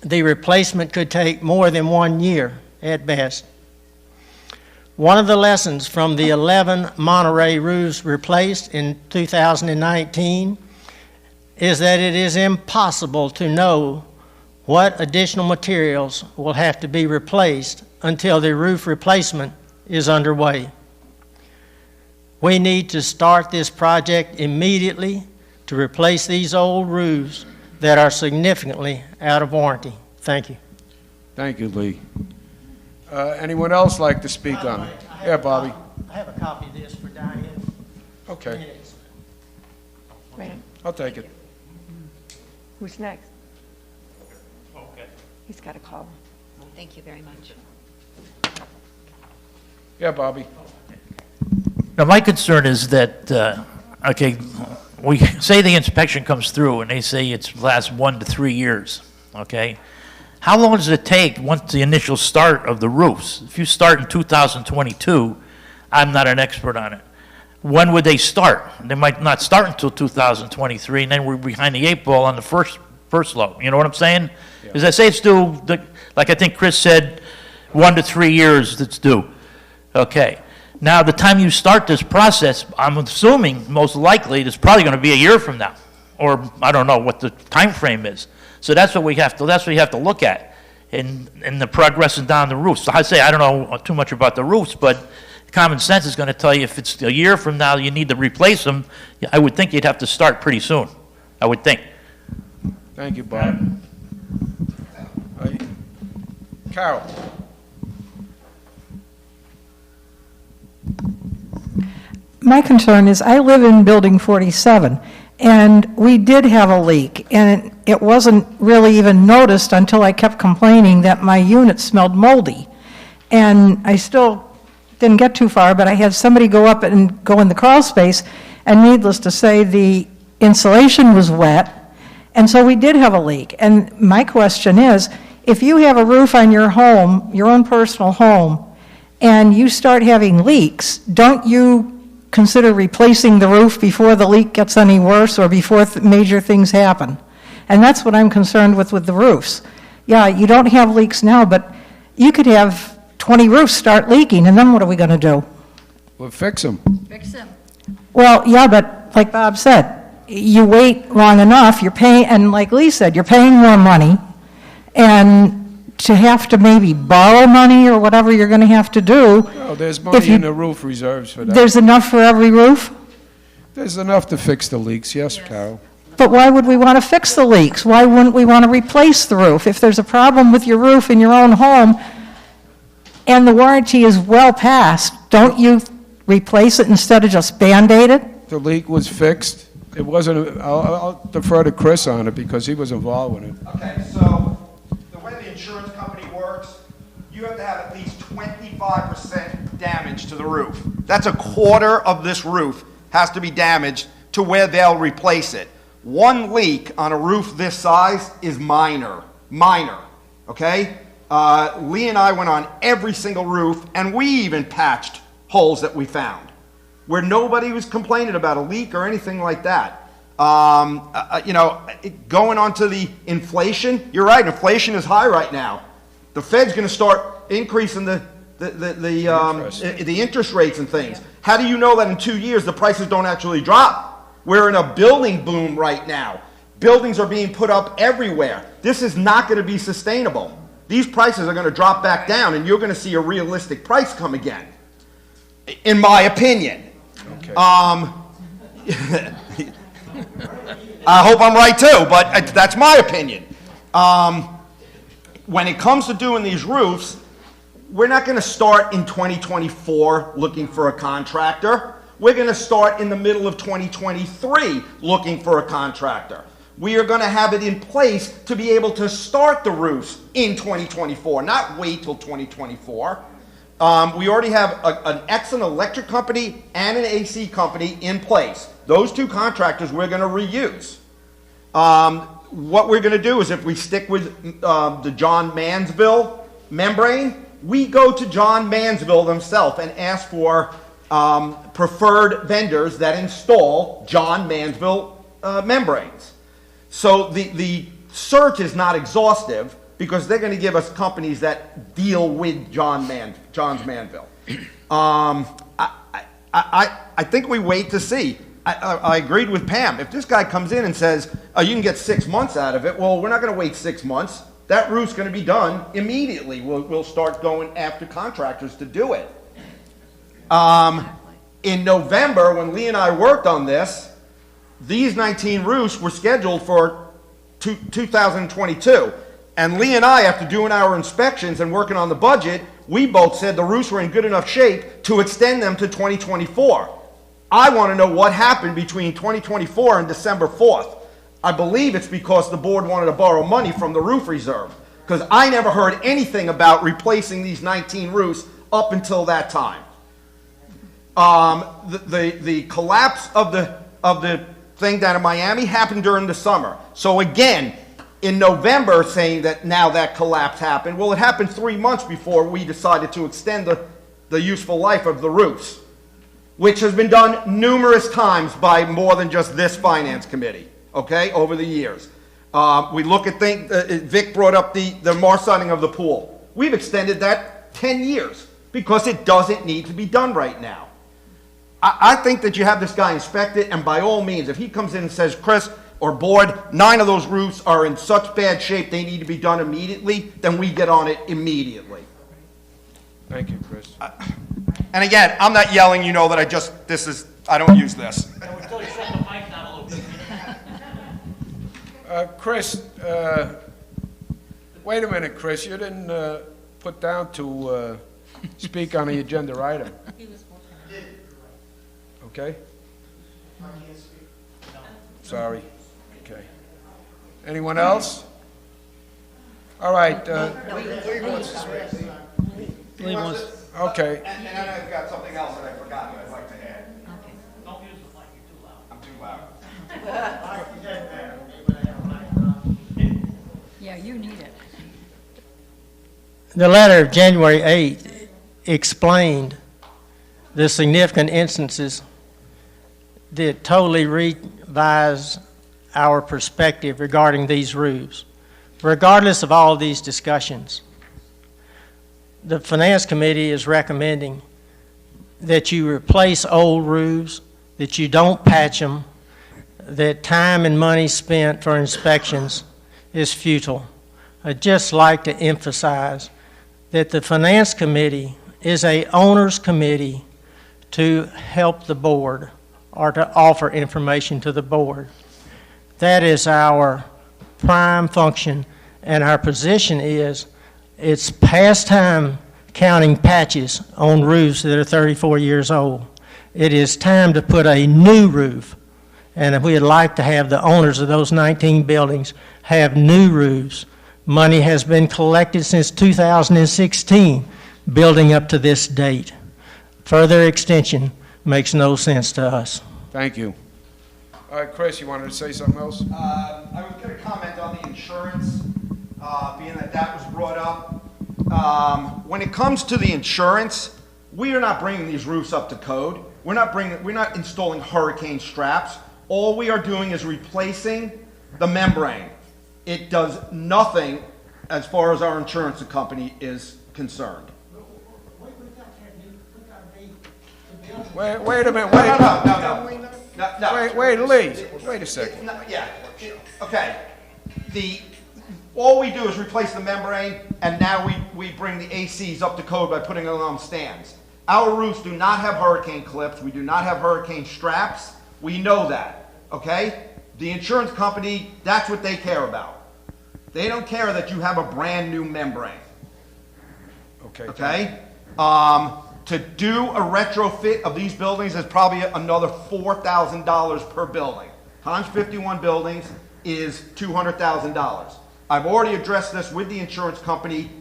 The replacement could take more than 1 year at best. One of the lessons from the 11 Monterey roofs replaced in 2019 is that it is impossible to know what additional materials will have to be replaced until the roof replacement is underway. We need to start this project immediately to replace these old roofs that are significantly out of warranty. Thank you. Thank you, Lee. Anyone else like to speak on it? Yeah, Bobby. I have a copy of this for Diane. Okay, Right. I'll take it. Who's next? Okay. He's got a call. Thank you very much. Yeah, Bobby. Now, my concern is that, okay, we say the inspection comes through and they say it lasts 1 to 3 years, okay? How long does it take once the initial start of the roofs? If you start in 2022, I'm not an expert on it. When would they start? They might not start until 2023, and then we're behind the 8 ball on the first load. You know what I'm saying? Because I say it's due, like I think Chris said, 1 to 3 years it's due. Okay. Now, the time you start this process, I'm assuming most likely it's probably going to be a year from now, or I don't know what the time frame is. So that's what we have to look at, in the progressing down the roofs. So I say I don't know too much about the roofs, but common sense is going to tell you if it's a year from now you need to replace them. I would think you'd have to start pretty soon. I would think. Thank you, Bob. Carol. My concern is I live in Building 47, and we did have a leak, and it wasn't really even noticed until I kept complaining that my unit smelled moldy. And I still didn't get too far, but I had somebody go up and go in the crawl space, and needless to say, the insulation was wet, and so we did have a leak. And my question is, if you have a roof on your home, your own personal home, and you start having leaks, don't you consider replacing the roof before the leak gets any worse or before major things happen? And that's what I'm concerned with the roofs. Yeah, you don't have leaks now, but you could have 20 roofs start leaking, and then what are we going to do? We'll fix them. Fix them. Well, yeah, but like Bob said, you wait long enough, you're paying, and like Lee said, you're paying more money, and to have to maybe borrow money or whatever you're going to have to do. Oh, there's If money you- in the roof reserves for that. There's enough for every roof? There's enough to fix the leaks, yes, Carol. But why would we want to fix the leaks? Why wouldn't we want to replace the roof? If there's a problem with your roof in your own home and the warranty is well past, don't you replace it instead of just Band-Aid it? The leak was fixed. It wasn't, I'll defer to Chris on it because he was involved with it. Okay, so the way the insurance company works, you have to have at least 25% damage to the roof. That's a quarter of this roof has to be damaged to where they'll replace it. One leak on a roof this size is minor, okay? Lee and I went on every single roof, and we even patched holes that we found where nobody was complaining about a leak or anything like that. You know, going on to the inflation, you're right, inflation is high right now. The Fed's going to start increasing the interest rates and things. How do you know that in 2 years the prices don't actually drop? We're in a building boom right now. Buildings are being put up everywhere. This is not going to be sustainable. These prices are going to drop back down, and you're going to see a realistic price come again, in my opinion. Okay. I hope I'm right too, but that's my opinion. When it comes to doing these roofs, we're not going to start in 2024 looking for a contractor. We're going to start in the middle of 2023 looking for a contractor. We are going to have it in place to be able to start the roofs in 2024, not wait till 2024. We already have an excellent electric company and an AC company in place. Those two contractors we're going to reuse. What we're going to do is if we stick with the John Mansville membrane, we go to John Mansville themselves and ask for preferred vendors that install John Mansville membranes. So the search is not exhaustive because they're going to give us companies that deal with John's Mansville. I think we wait to see. I agreed with Pam. If this guy comes in and says, oh, you can get 6 months out of it, well, we're not going to wait 6 months. That roof's going to be done immediately. We'll start going after contractors to do it. In November, when Lee and I worked on this, these 19 roofs were scheduled for 2022. And Lee and I, after doing our inspections and working on the budget, we both said the roofs were in good enough shape to extend them to 2024. I want to know what happened between 2024 and December 4th. I believe it's because the board wanted to borrow money from the roof reserve, because I never heard anything about replacing these 19 roofs up until that time. The collapse of the thing down in Miami happened during the summer. So again, in November, saying that now that collapse happened, well, it happened 3 months before we decided to extend the useful life of the roofs, which has been done numerous times by more than just this finance committee, okay, over the years. We look at things, Vic brought up the marsoning of the pool. We've extended that 10 years because it doesn't need to be done right now. I think that you have this guy inspect it, and by all means, if he comes in and says, Chris or board, 9 of those roofs are in such bad shape they need to be done immediately, then we get on it immediately. Thank you, Chris. And again, I'm not yelling, you know that I don't use this. Chris, wait a minute, Chris. You didn't put down to speak on the agenda item. Okay? Sorry. Okay. Anyone else? All right. Lee wants- Okay. And I've got something else that I forgot that I'd like to add. Okay. Don't use the mic, you're too loud. I'm too loud. Yeah, you need it. The letter of January 8th explained the significant instances that totally revise our perspective regarding these roofs. Regardless of all these discussions, the Finance Committee is recommending that you replace old roofs, that you don't patch them, that time and money spent for inspections is futile. I'd just like to emphasize that the Finance Committee is a owner's committee to help the board or to offer information to the board. That is our prime function, and our position is it's past time counting patches on roofs that are 34 years old. It is time to put a new roof, and we'd like to have the owners of those 19 buildings have new roofs. Money has been collected since 2016, building up to this date. Further extension makes no sense to us. Thank you. All right, Chris, you wanted to say something else? I was going to comment on the insurance, being that that was brought up. When it comes to the insurance, we are not bringing these roofs up to code. We're not installing hurricane straps. All we are doing is replacing the membrane. It does nothing as far as our insurance company is concerned. Wait a minute, No. Wait, Lee, wait a second. Okay. All we do is replace the membrane, and now we bring the ACs up to code by putting them on stands. Our roofs do not have hurricane clips. We do not have hurricane straps. We know that, okay? The insurance company, that's what they care about. They don't care that you have a brand new membrane. Okay? To do a retrofit of these buildings is probably another $4,000 per building. Times 51 buildings is $200,000. I've already addressed this with the insurance company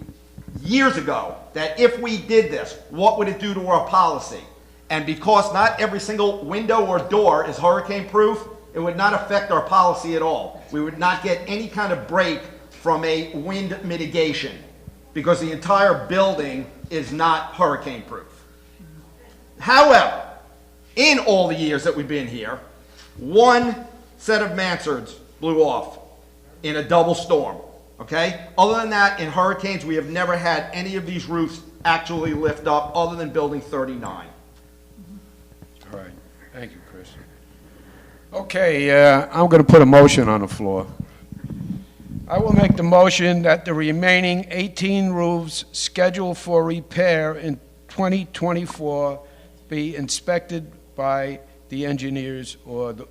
years ago, that if we did this, what would it do to our policy? And because not every single window or door is hurricane proof, it would not affect our policy at all. We would not get any kind of break from a wind mitigation because the entire building is not hurricane proof. However, in all the years that we've been here, one set of mansards blew off in a double storm, okay? Other than that, in hurricanes, we have never had any of these roofs actually lift up other than building 39. All right, thank you, Chris. Okay, I'm going to put a motion on the floor. I will make the motion that the remaining 18 roofs scheduled for repair in 2024 be inspected by the engineers or the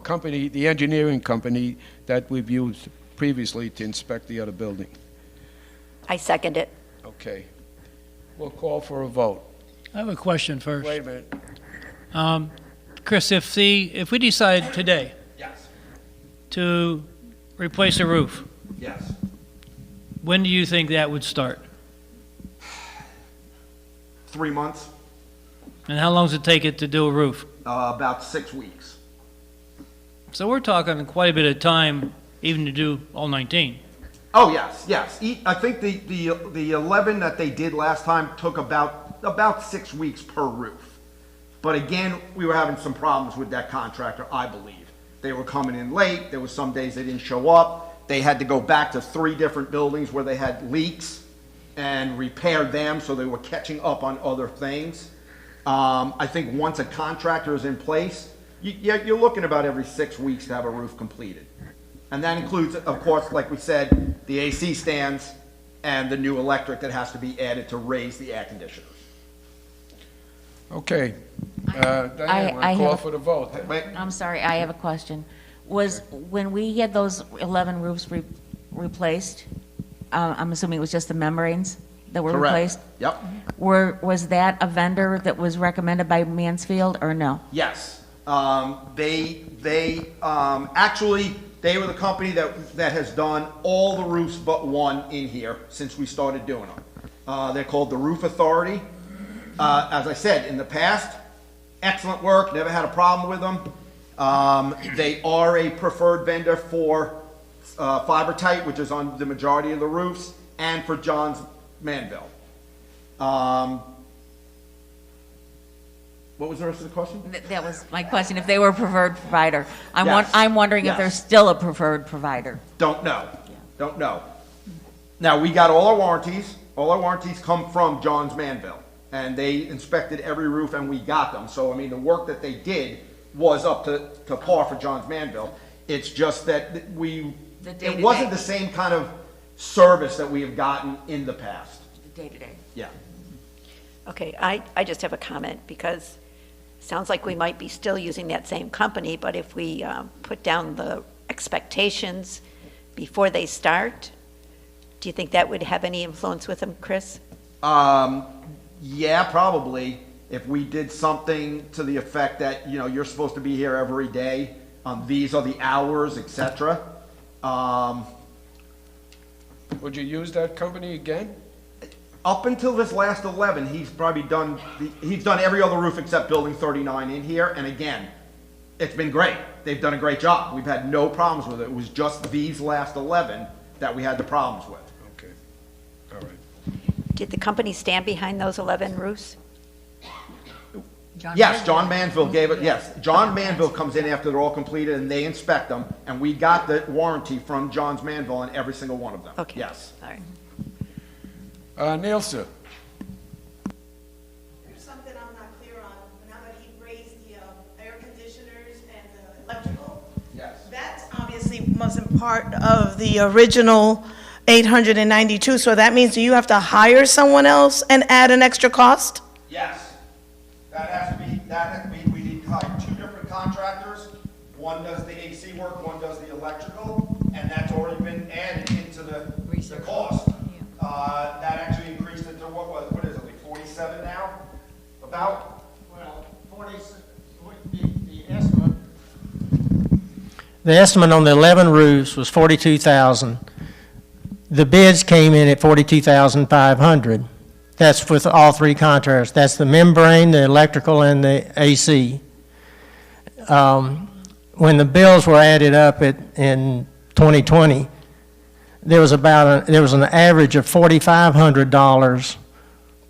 company, the engineering company that we've used previously to inspect the other building. I second it. Okay. We'll call for a vote. I have a question first. Wait a minute. Chris, if we decide today Yes. to replace a roof, Yes. when do you think that would start? 3 months, And how long does it take it to do a roof? about 6 weeks. So we're talking quite a bit of time even to do all 19. Oh, yes. I think the 11 that they did last time took about 6 weeks per roof. But again, we were having some problems with that contractor, I believe. They were coming in late. There was some days they didn't show up. They had to go back to 3 different buildings where they had leaks and repair them, so they were catching up on other things. I think once a contractor is in place, you're looking about every 6 weeks to have a roof completed. And that includes, of course, like we said, the AC stands and the new electric that has to be added to raise the air conditioners. Okay. Diane, I call have- for the vote. I'm sorry, I have a question. Was, when we had those 11 roofs replaced, I'm assuming it was just the membranes that were Correct. replaced? Yep. Was that a vendor that was recommended by Mansfield, or no? Yes. Actually, they were the company that has done all the roofs but one in here since we started doing them. They're called the Roof Authority. As I said, in the past, excellent work, never had a problem with them. They are a preferred vendor for Fibertite, which is on the majority of the roofs, and for Johns Manville. What was the rest of the question? That was my question, if they were a preferred provider. Yes. I'm wondering if Yes. they're still a preferred provider. Don't know. Don't know. Now, we got all our warranties. All our warranties come from Johns Manville. And they inspected every roof and we got them. So, I mean, the work that they did was up to par for Johns Manville. It's just that it wasn't the same kind of service that we have gotten in the past. Day-to-day. Yeah. Okay, I just have a comment, because it sounds like we might be still using that same company, but if we put down the expectations before they start, do you think that would have any influence with them, Chris? Yeah, probably. If we did something to the effect that, you know, you're supposed to be here every day, these are the hours, etc. Would you use that company again? Up until this last 11, he's probably done, he's done every other roof except building 39 in here, and again, it's been great. They've done a great job. We've had no problems with it. It was just these last 11 that we had the problems with. Okay, all right. Did the company stand behind those 11 roofs? Yes, John Manville gave it, yes. John Manville comes in after they're all completed and they inspect them, and we got the warranty from John's Manville on every single one of them. Okay. Yes. All right. Nielsen? There's something I'm not clear on. Now that he raised the air conditioners and the electrical, Yes. that obviously wasn't part of the original 892, so that means do you have to hire someone else and add an extra cost? Yes. We need to hire 2 different contractors. One does the AC work, one does the electrical, and that's already been added into the cost. That actually increased it to what is it, like 47 now? About? Well, the estimate on the 11 roofs was $42,000. The bids came in at $42,500. That's with all 3 contractors. That's the membrane, the electrical, and the AC. When the bills were added up in 2020, there was an average of $4,500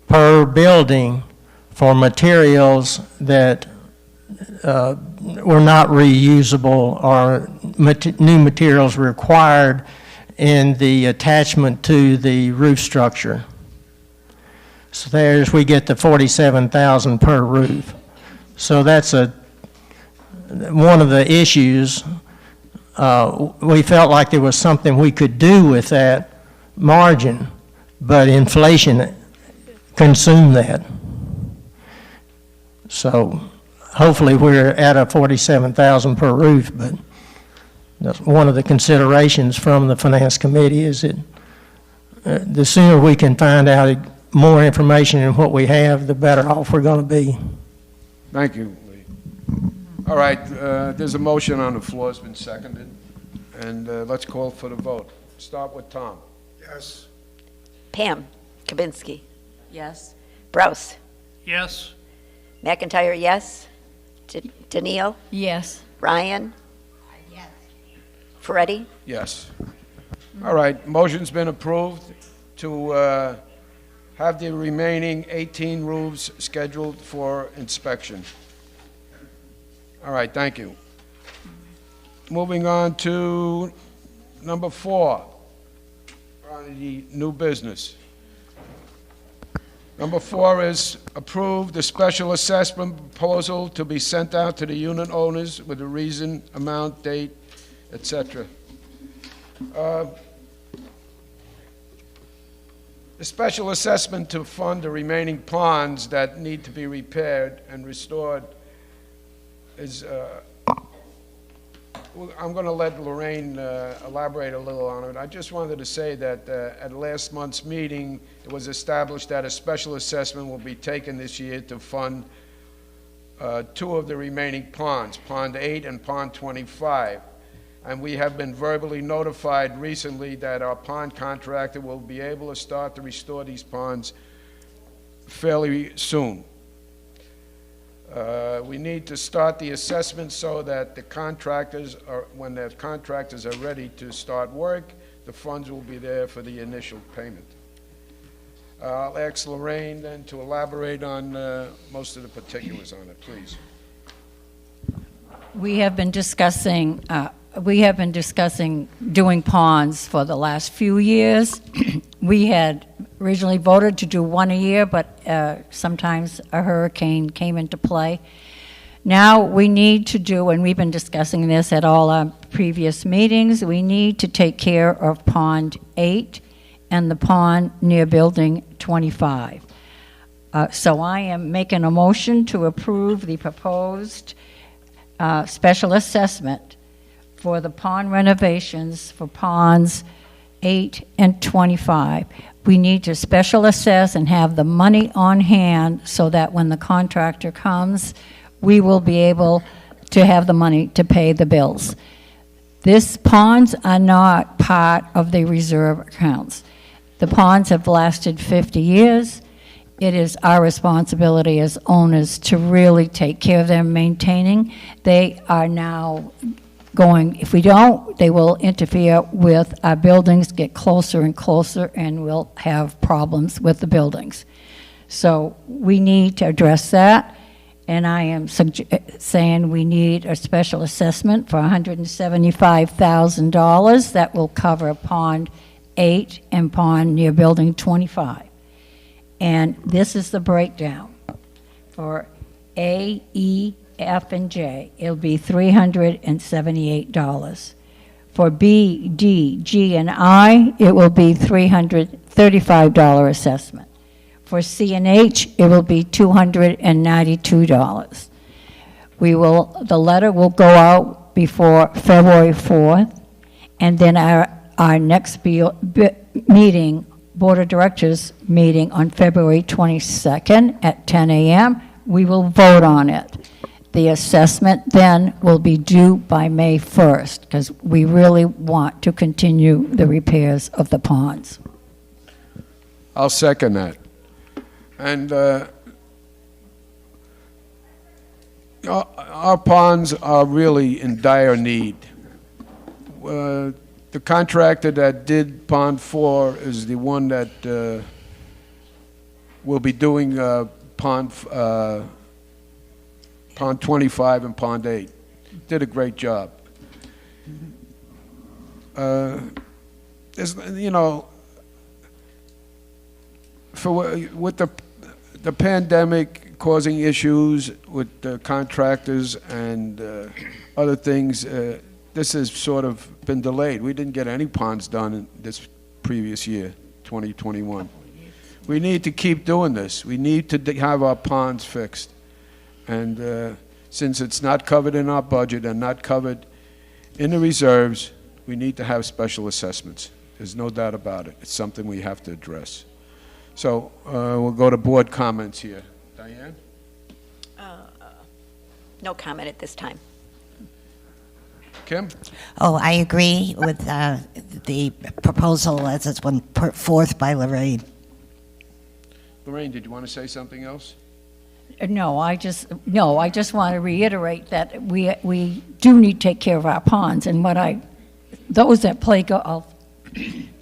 per building for materials that were not reusable or new materials required in the attachment to the roof structure. So there's, we get the $47,000 per roof. So that's one of the issues. We felt like there was something we could do with that margin, but inflation consumed that. So hopefully we're at a $47,000 per roof, but that's one of the considerations from the Finance Committee is that the sooner we can find out more information in what we have, the better off we're going to be. Thank you, Lee. All right, there's a motion on the floor, it's been seconded, and let's call for the vote. Start with Tom. Yes. Pam Kabinski. Yes. Brous. Yes. McIntyre, yes. Daniil. Yes. Ryan. Yes. Ferretti. Yes. All right, motion's been approved to have the remaining 18 roofs scheduled for inspection. All right, thank you. Moving on to number 4, on the new business. Number 4 is approve the special assessment proposal to be sent out to the unit owners with a reason, amount, date, etc. The special assessment to fund the remaining ponds that need to be repaired and restored is, I'm going to let Lorraine elaborate a little on it. I just wanted to say that at last month's meeting, it was established that a special assessment will be taken this year to fund 2 of the remaining ponds, Pond 8 and Pond 25. And we have been verbally notified recently that our pond contractor will be able to start to restore these ponds fairly soon. We need to start the assessment so that the contractors when the contractors are ready to start work, the funds will be there for the initial payment. I'll ask Lorraine then to elaborate on most of the particulars on it, please. We have been discussing doing ponds for the last few years. We had originally voted to do 1 a year, but sometimes a hurricane came into play. Now we need to do, and we've been discussing this at all our previous meetings, we need to take care of Pond 8 and the pond near Building 25. So I am making a motion to approve the proposed special assessment for the pond renovations for ponds 8 and 25. We need to special assess and have the money on hand so that when the contractor comes, we will be able to have the money to pay the bills. These ponds are not part of the reserve accounts. The ponds have lasted 50 years. It is our responsibility as owners to really take care of them, maintaining. They are now going, if we don't, they will interfere with our buildings, get closer and closer, and we'll have problems with the buildings. So we need to address that, and I am saying we need a special assessment for $175,000 that will cover Pond 8 and pond near Building 25. And this is the breakdown. For A, E, F, and J, it'll be $378. For B, D, G, and I, it will be $335 assessment. For C and H, it will be $292. The letter will go out before February 4th, and then our next meeting, Board of Directors meeting on February 22nd at 10 a.m., we will vote on it. The assessment then will be due by May 1st, because we really want to continue the repairs of the ponds. I'll second that. And our ponds are really in dire need. The contractor that did Pond 4 is the one that will be doing Pond 25 and Pond 8. Did a great job. With the pandemic causing issues with the contractors and other things, this has sort of been delayed. We didn't get any ponds done in this previous year, 2021. We need to keep doing this. We need to have our ponds fixed. And since it's not covered in our budget and not covered in the reserves, we need to have special assessments. There's no doubt about it. It's something we have to address. So we'll go to board comments here. Diane? No comment at this time. Kim? Oh, I agree with the proposal as it's been put forth by Lorraine. Lorraine, did you want to say something else? No, I just want to reiterate that we do need to take care of our ponds, and those that play golf,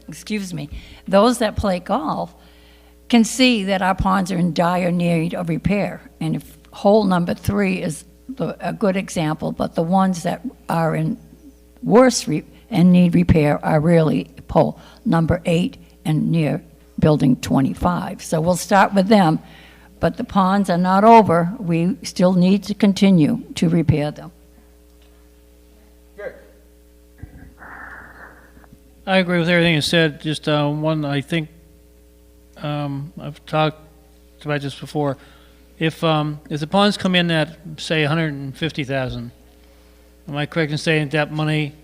excuse me, those that play golf can see that our ponds are in dire need of repair, and if hole number 3 is a good example, but the ones that are in worse and need repair are really hole number 8 and near Building 25. So we'll start with them, but the ponds are not over. We still need to continue to repair them. I agree with everything you said. Just one, I think I've talked about this before. If the ponds come in at, say, 150,000, am I correct in saying that money,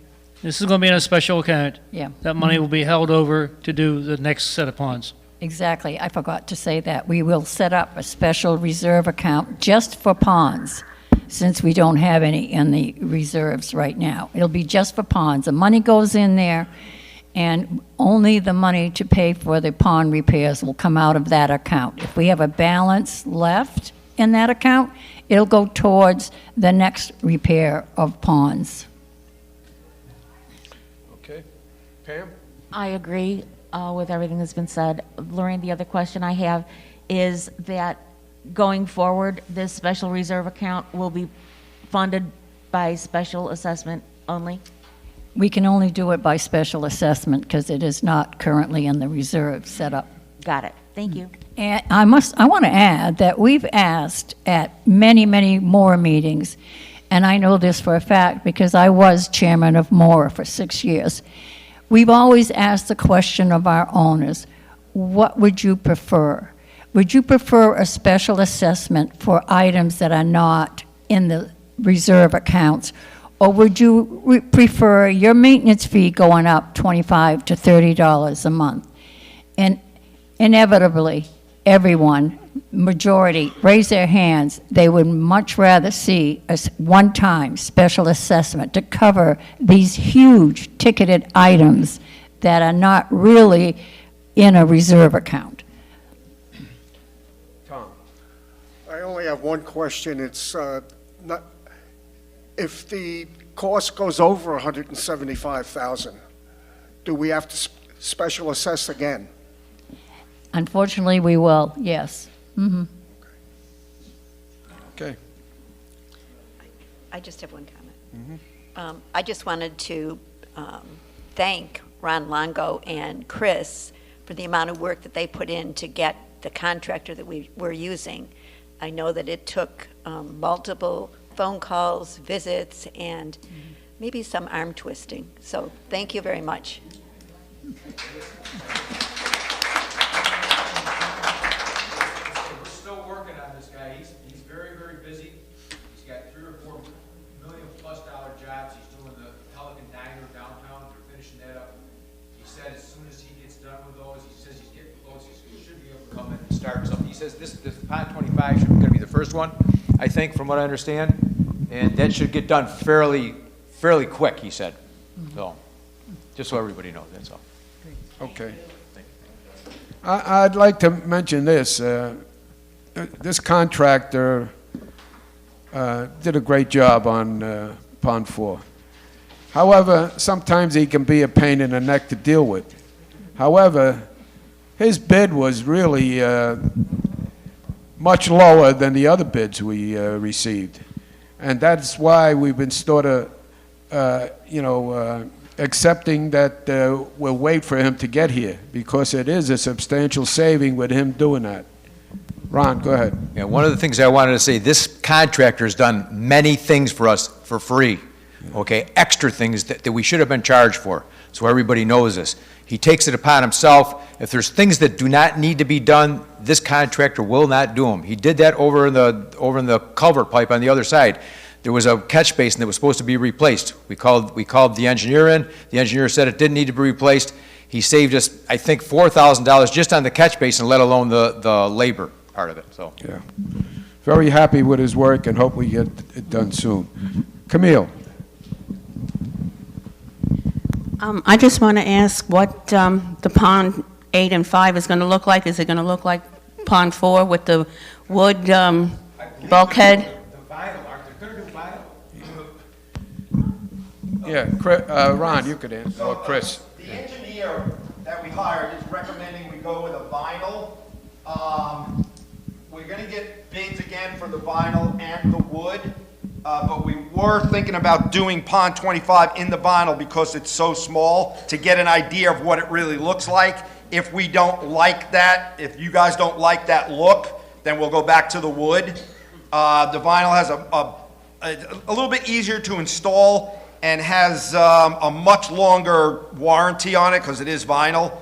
this is going to be in a special account? Yeah. That money will be held over to do the next set of ponds? Exactly. I forgot to say that. We will set up a special reserve account just for ponds, since we don't have any in the reserves right now. It'll be just for ponds. The money goes in there, and only the money to pay for the pond repairs will come out of that account. If we have a balance left in that account, it'll go towards the next repair of ponds. Okay. Pam? I agree with everything that's been said. Lorraine, the other question I have is that going forward, this special reserve account will be funded by special assessment only? We can only do it by special assessment because it is not currently in the reserve set up. Got it. Thank you. And I want to add that we've asked at many, many more meetings and I know this for a fact because I was chairman of MORA for 6 years. We've always asked the question of our owners, what would you prefer? Would you prefer a special assessment for items that are not in the reserve accounts? Or would you prefer your maintenance fee going up $25 to $30 a month? And inevitably, everyone, majority, raise their hands. They would much rather see a one-time special assessment to cover these huge ticketed items that are not really in a reserve account. I only have one question. It's not, if the cost goes over 175,000, do we have to special assess again? Unfortunately, we will, yes. Mhm. Okay. I just have one comment. I just wanted to thank Ron Longo and Chris for the amount of work that they put in to get the contractor that we were using. I know that it took multiple phone calls, visits, and maybe some arm twisting. So thank you very much. We're still working on this guy. He's very, very busy. He's got $3 or $4 million plus jobs. He's doing the Pelican Diner downtown. They're finishing that up. He said as soon as he gets done with those, he says he's getting close. He should be able to come in and start something. He says this Pond 25 should going to be the first one, I think, from what I understand, and that should get done fairly quick, he said. So, just so everybody knows, that's all. Okay. I'd like to mention this. This contractor did a great job on Pond 4. However, sometimes he can be a pain in the neck to deal with. However, his bid was really much lower than the other bids we received. And that's why we've been sort of, accepting that we'll wait for him to get here, because it is a substantial saving with him doing that. Ron, go ahead. Yeah, one of the things I wanted to say, this contractor has done many things for us for free, okay? Extra things that we should have been charged for, so everybody knows this. He takes it upon himself. If there's things that do not need to be done, this contractor will not do them. He did that over in the culvert pipe on the other side. There was a catch basin that was supposed to be replaced. We called the engineer in. The engineer said it didn't need to be replaced. He saved us, I think, $4,000 just on the catch basin, let alone the labor part of it. So. Yeah. Very happy with his work and hope we get it done soon. Camille. I just want to ask what the Pond 8 and 5 is going to look like. Is it going to look like Pond 4 with the wood bulkhead? The vinyl, aren't they going to do vinyl? Yeah, Ron, you could answer, or Chris. The engineer that we hired is recommending we go with a vinyl. We're going to get bids again for the vinyl and the wood. But we were thinking about doing Pond 25 in the vinyl because it's so small, to get an idea of what it really looks like. If we don't like that, if you guys don't like that look, then we'll go back to the wood. The vinyl has a little bit easier to install and has a much longer warranty on it because it is vinyl.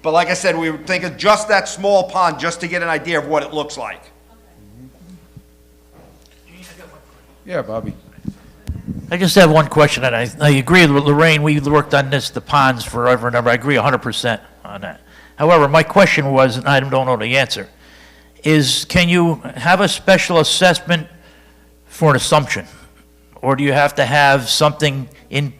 But like I said, we were thinking just that small pond just to get an idea of what it looks like. Yeah, Bobby. I just have one question, and I agree with Lorraine. We worked on this, the ponds, forever and ever. I agree 100% on that. However, my question was, and I don't know the answer, is can you have a special assessment for an assumption? Or do you have to have something in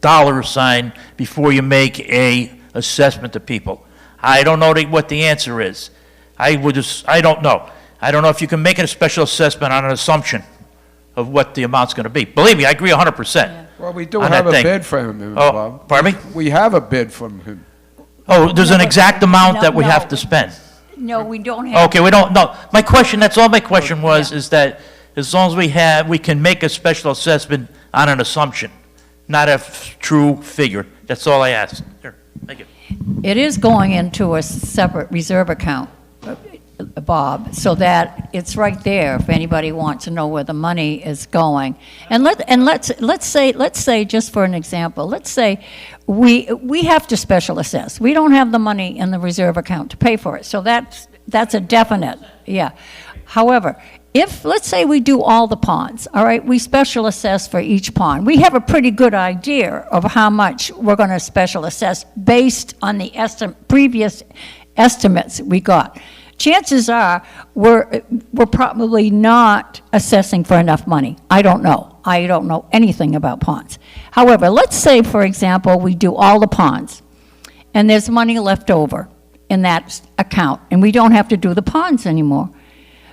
dollar sign before you make a assessment to people? I don't know what the answer is. I don't know. I don't know if you can make a special assessment on an assumption of what the amount's going to be. Believe me, I agree 100%. Well, we do have a bid from him, Bob. Pardon me? We have a bid from him. Oh, there's an exact amount that we have to spend. No, we don't have. Okay, we don't, no. My question, that's all my question was, is that as long as we can make a special assessment on an assumption, not a true figure. That's all I asked. Sure, thank you. It is going into a separate reserve account. Bob, so that it's right there if anybody wants to know where the money is going. And let's say just for an example, let's say we have to special assess. We don't have the money in the reserve account to pay for it, so that's a definite, yeah. However, if, let's say we do all the ponds, all right, we special assess for each pond. We have a pretty good idea of how much we're going to special assess based on the previous estimates we got. Chances are we're probably not assessing for enough money. I don't know. I don't know anything about ponds. However, let's say, for example, we do all the ponds, and there's money left over in that account, and we don't have to do the ponds anymore.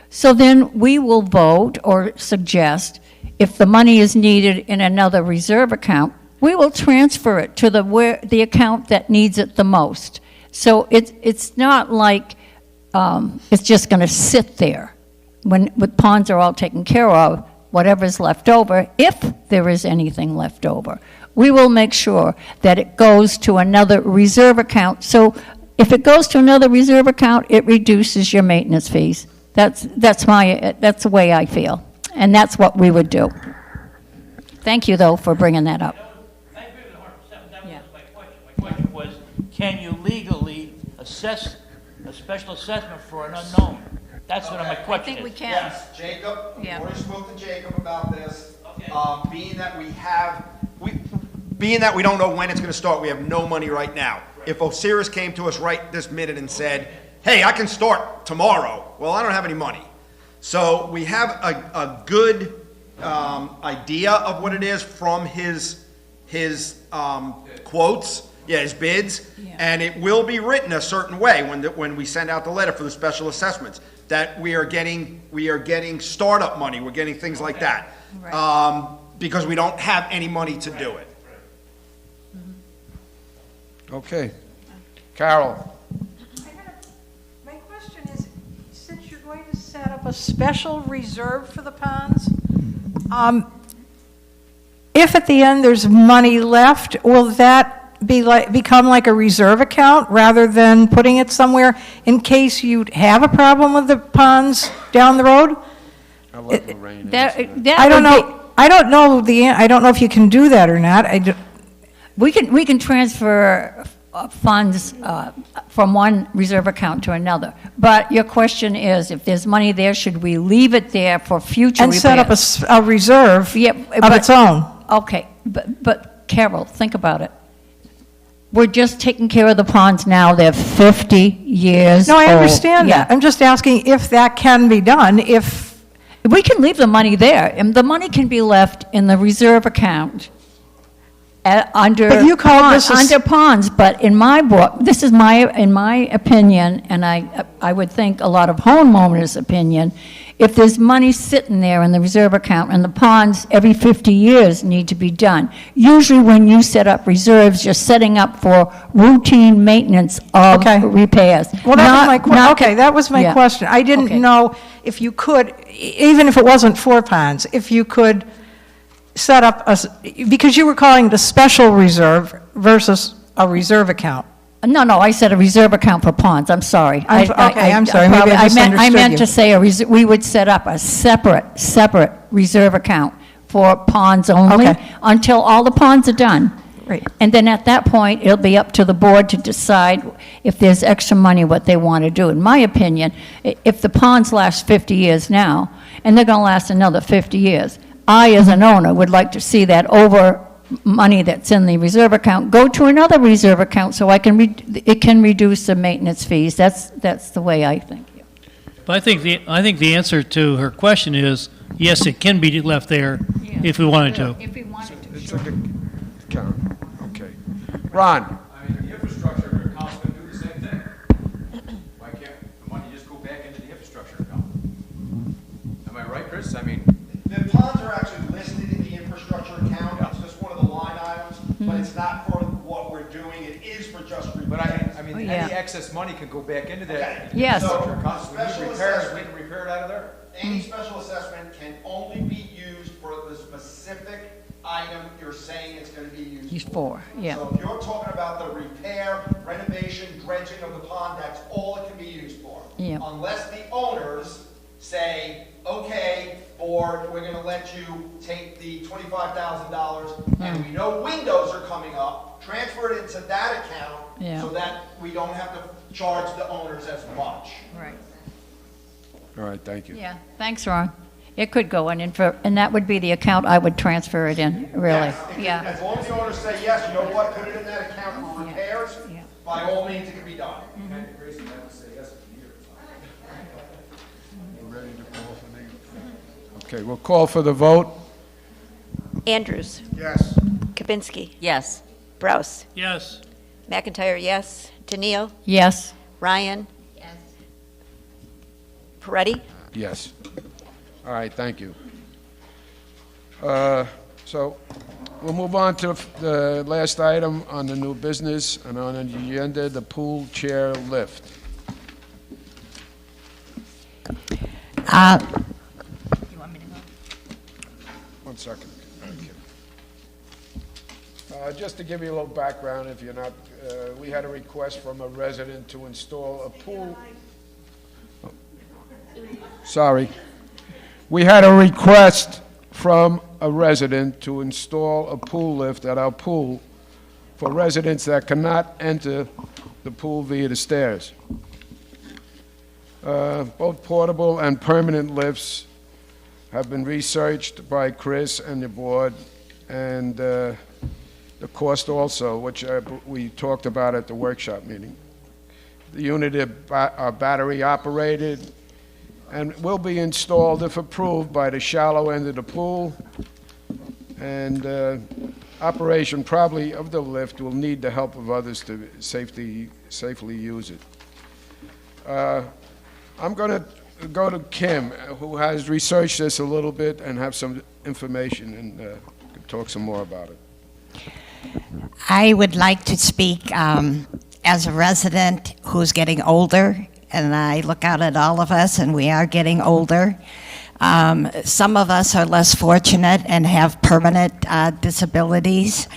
So then we will vote or suggest, if the money is needed in another reserve account, we will transfer it to the account that needs it the most. So it's not like it's just going to sit there. When ponds are all taken care of, whatever's left over, if there is anything left over, we will make sure that it goes to another reserve account. So if it goes to another reserve account, it reduces your maintenance fees. That's the way I feel, and that's what we would do. Thank you, though, for bringing that up. I agree with 100%. That was my question. My question was, can you legally assess a special assessment for an unknown? That's what my question is. I think we can. Yes, Jacob, Yeah. already spoke to Jacob about this. Okay. Being that we don't know when it's going to start, we have no money right now. If Osiris came to us right this minute and said, hey, I can start tomorrow, well, I don't have any money. So we have a good idea of what it is from his quotes, his bids, and it will be written a certain way when we send out the letter for the special assessments, that we are getting startup money, we're getting things like that, because we don't have any money to do it. Okay. Carol? My question is, since you're going to set up a special reserve for the ponds, if at the end there's money left, will that become like a reserve account rather than putting it somewhere in case you have a problem with the ponds down the road? I'll let Lorraine answer that. That I don't would know. I don't know if you can do that or not. We can transfer funds from one reserve account to another. But your question is, if there's money there, should we leave it there for future And set up repairs? a reserve of its own. Okay, but Carol, think about it. We're just taking care of the ponds now. They're 50 years No, I old. understand that. I'm just asking if that can be done, if... We can leave the money there, and the money can be left in the reserve account under But you call this a under ponds. But in my book, this is in my opinion, and I would think a lot of homeowners' opinion, if there's money sitting there in the reserve account, and the ponds every 50 years need to be done. Usually when you set up reserves, you're setting up for routine maintenance of repairs. Well, that was my question. Not- Okay, that was my yeah. question. I didn't Okay. know if you could, even if it wasn't for ponds, if you could set up because you were calling it a special reserve versus a reserve account. No, I said a reserve account for ponds, I'm sorry. I'm sorry, maybe I I meant misunderstood to say we would set up a separate reserve account for ponds only until all the ponds are done. Right. And then at that point, it'll be up to the board to decide if there's extra money, what they want to do. In my opinion, if the ponds last 50 years now, and they're going to last another 50 years, I, as an owner, would like to see that over money that's in the reserve account go to another reserve account so it can reduce the maintenance fees. That's the way I think. But I think the answer to her question is, yes, it can be left there if we wanted to. If we wanted to. It's like a account. Okay. Ron? I mean, the infrastructure account's gonna do the same thing. Why can't the money just go back into the infrastructure account? Am I right, Chris? I mean, The ponds are actually listed in the infrastructure account, it's just one of the line items, but it's not for what we're doing, it is for just repairs. but I mean, yeah. any excess money can go back into that. Yes. infrastructure account. So Special we need repairs, we assessment. can repair it out of there. Any special assessment can only be used for the specific item you're saying it's going to be used He's for. 4, yeah. So if you're talking about the repair, renovation, dredging of the pond, that's all it can be used for. Yeah. Unless the owners say, okay, board, we're going to let you take the $25,000 and we know windows are coming up, transfer it into that account Yeah. so that we don't have to charge the owners as much. Right. All right, thank you. Yeah, thanks, Ron. It could go in, and that would be the account I would transfer it in, really. Yes, Yeah. as long as the owners say, yes, you know what, put it in that account for repairs, Yeah. by all means, it can be done. Okay, we'll call for the vote. Andrews. Yes. Kabinski. Yes. Brous. Yes. McIntyre, yes. Tennille. Yes. Ryan. Yes. Peretti. Yes. All right, thank you. So we'll move on to the last item on the new business and on the agenda, the pool chair lift. One second. Thank you. Just to give you a little background, if you're not, we had a request from a resident to install a pool. Sorry. We had a request from a resident to install a pool lift at our pool for residents that cannot enter the pool via the stairs. Both portable and permanent lifts have been researched by Chris and the board, and the cost also, which we talked about at the workshop meeting. The unit are battery operated and will be installed, if approved, by the shallow end of the pool, and operation probably of the lift will need the help of others to safely use it. I'm going to go to Kim, who has researched this a little bit and have some information, and could talk some more about it. I would like to speak as a resident who's getting older, and I look out at all of us, and we are getting older. Some of us are less fortunate and have permanent disabilities,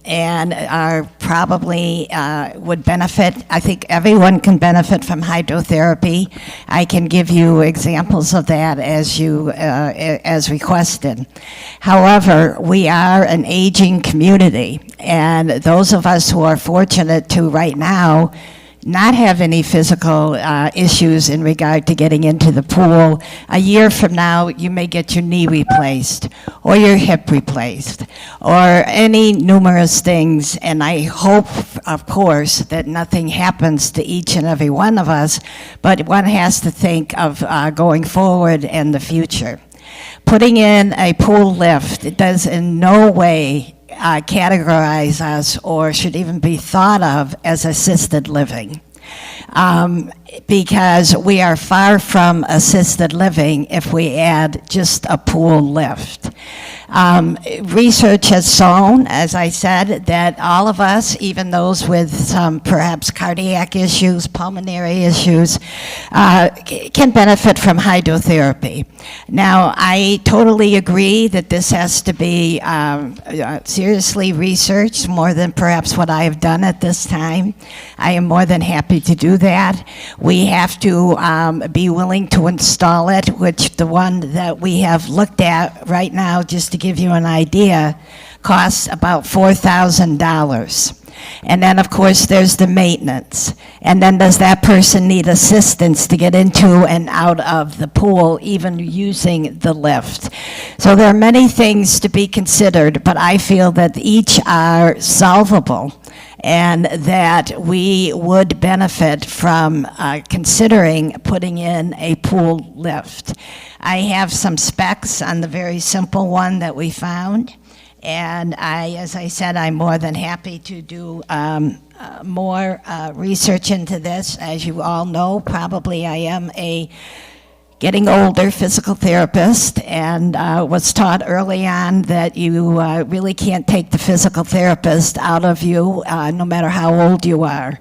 and are probably would benefit. I think everyone can benefit from hydrotherapy. I can give you examples of that as requested. However, we are an aging community, and those of us who are fortunate to right now not have any physical issues in regard to getting into the pool. A year from now, you may get your knee replaced or your hip replaced or any numerous things. And I hope, of course, that nothing happens to each and every one of us, but one has to think of going forward and the future. Putting in a pool lift does in no way categorize us or should even be thought of as assisted living, because we are far from assisted living if we add just a pool lift. Research has shown, as I said, that all of us, even those with some perhaps cardiac issues, pulmonary issues, can benefit from hydrotherapy. Now, I totally agree that this has to be seriously researched, more than perhaps what I have done at this time. I am more than happy to do that. We have to be willing to install it, which the one that we have looked at right now, just to give you an idea, costs about $4,000. And then, of course, there's the maintenance. And then does that person need assistance to get into and out of the pool, even using the lift? So there are many things to be considered, but I feel that each are solvable and that we would benefit from considering putting in a pool lift. I have some specs on the very simple one that we found. And as I said, I'm more than happy to do more research into this. As you all know, probably I am a getting older, physical therapist, and was taught early on that you really can't take the physical therapist out of you, no matter how old you are.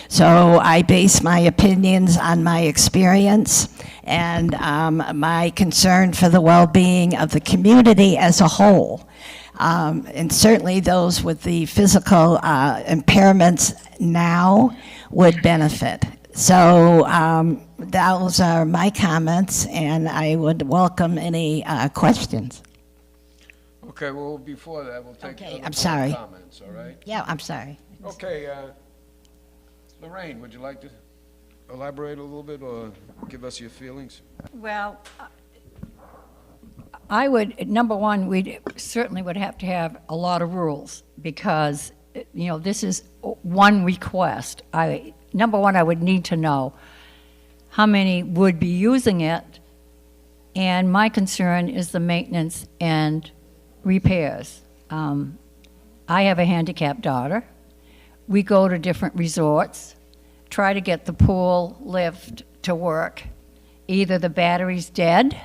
So I base my opinions on my experience and my concern for the well-being of the community as a whole. And certainly those with the physical impairments now would benefit. So those are my comments, and I would welcome any questions. Okay, well, before that, we'll take Okay, other I'm sorry. comments, all right? Yeah, I'm sorry. Okay, Lorraine, would you like to elaborate a little bit or give us your feelings? Well, I would, number one, we certainly would have to have a lot of rules because, this is one request. Number one, I would need to know how many would be using it, and my concern is the maintenance and repairs. I have a handicapped daughter. We go to different resorts, try to get the pool lift to work. Either the battery's dead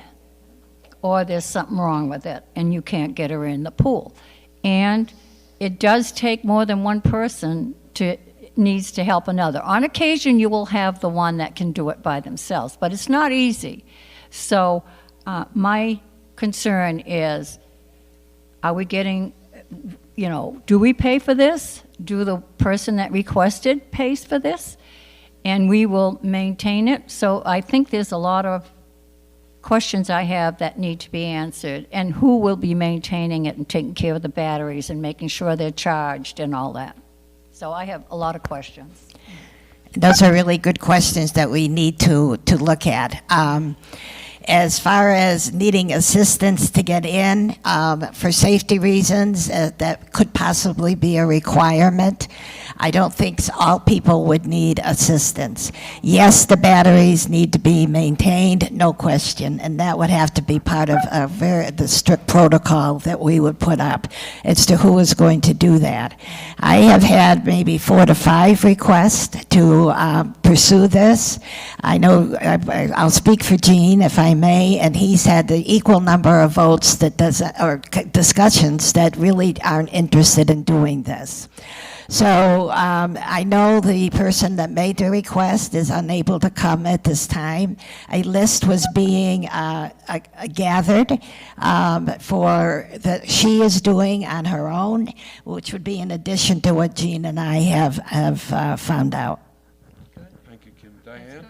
or there's something wrong with it and you can't get her in the pool. And it does take more than one person needs to help another. On occasion, you will have the one that can do it by themselves, but it's not easy. So my concern is, are we getting, do we pay for this? Do the person that requested pays for this? And we will maintain it. So I think there's a lot of questions I have that need to be answered. And who will be maintaining it and taking care of the batteries and making sure they're charged and all that? So I have a lot of questions. Those are really good questions that we need to look at. As far as needing assistance to get in, for safety reasons, that could possibly be a requirement. I don't think all people would need assistance. Yes, the batteries need to be maintained, no question, and that would have to be part of the strict protocol that we would put up as to who is going to do that. I have had maybe 4 to 5 requests to pursue this. I know, I'll speak for Gene if I may, and he's had the equal number of votes or discussions that really aren't interested in doing this. So I know the person that made the request is unable to come at this time. A list was being gathered that she is doing on her own, which would be in addition to what Jean and I have found out. Okay, thank you, Kim. Diane?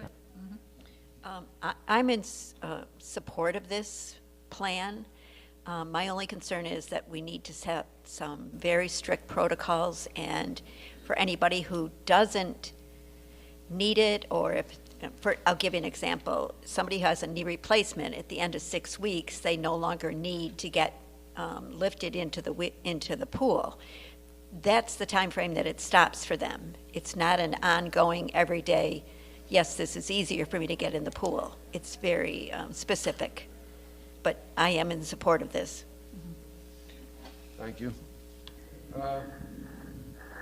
I'm in support of this plan. My only concern is that we need to set some very strict protocols, and for anybody who doesn't need it, or I'll give you an example. Somebody who has a knee replacement at the end of 6 weeks, they no longer need to get lifted into the pool. That's the time frame that it stops for them. It's not an ongoing, everyday, yes, this is easier for me to get in the pool. It's very specific. But I am in support of this. Thank you.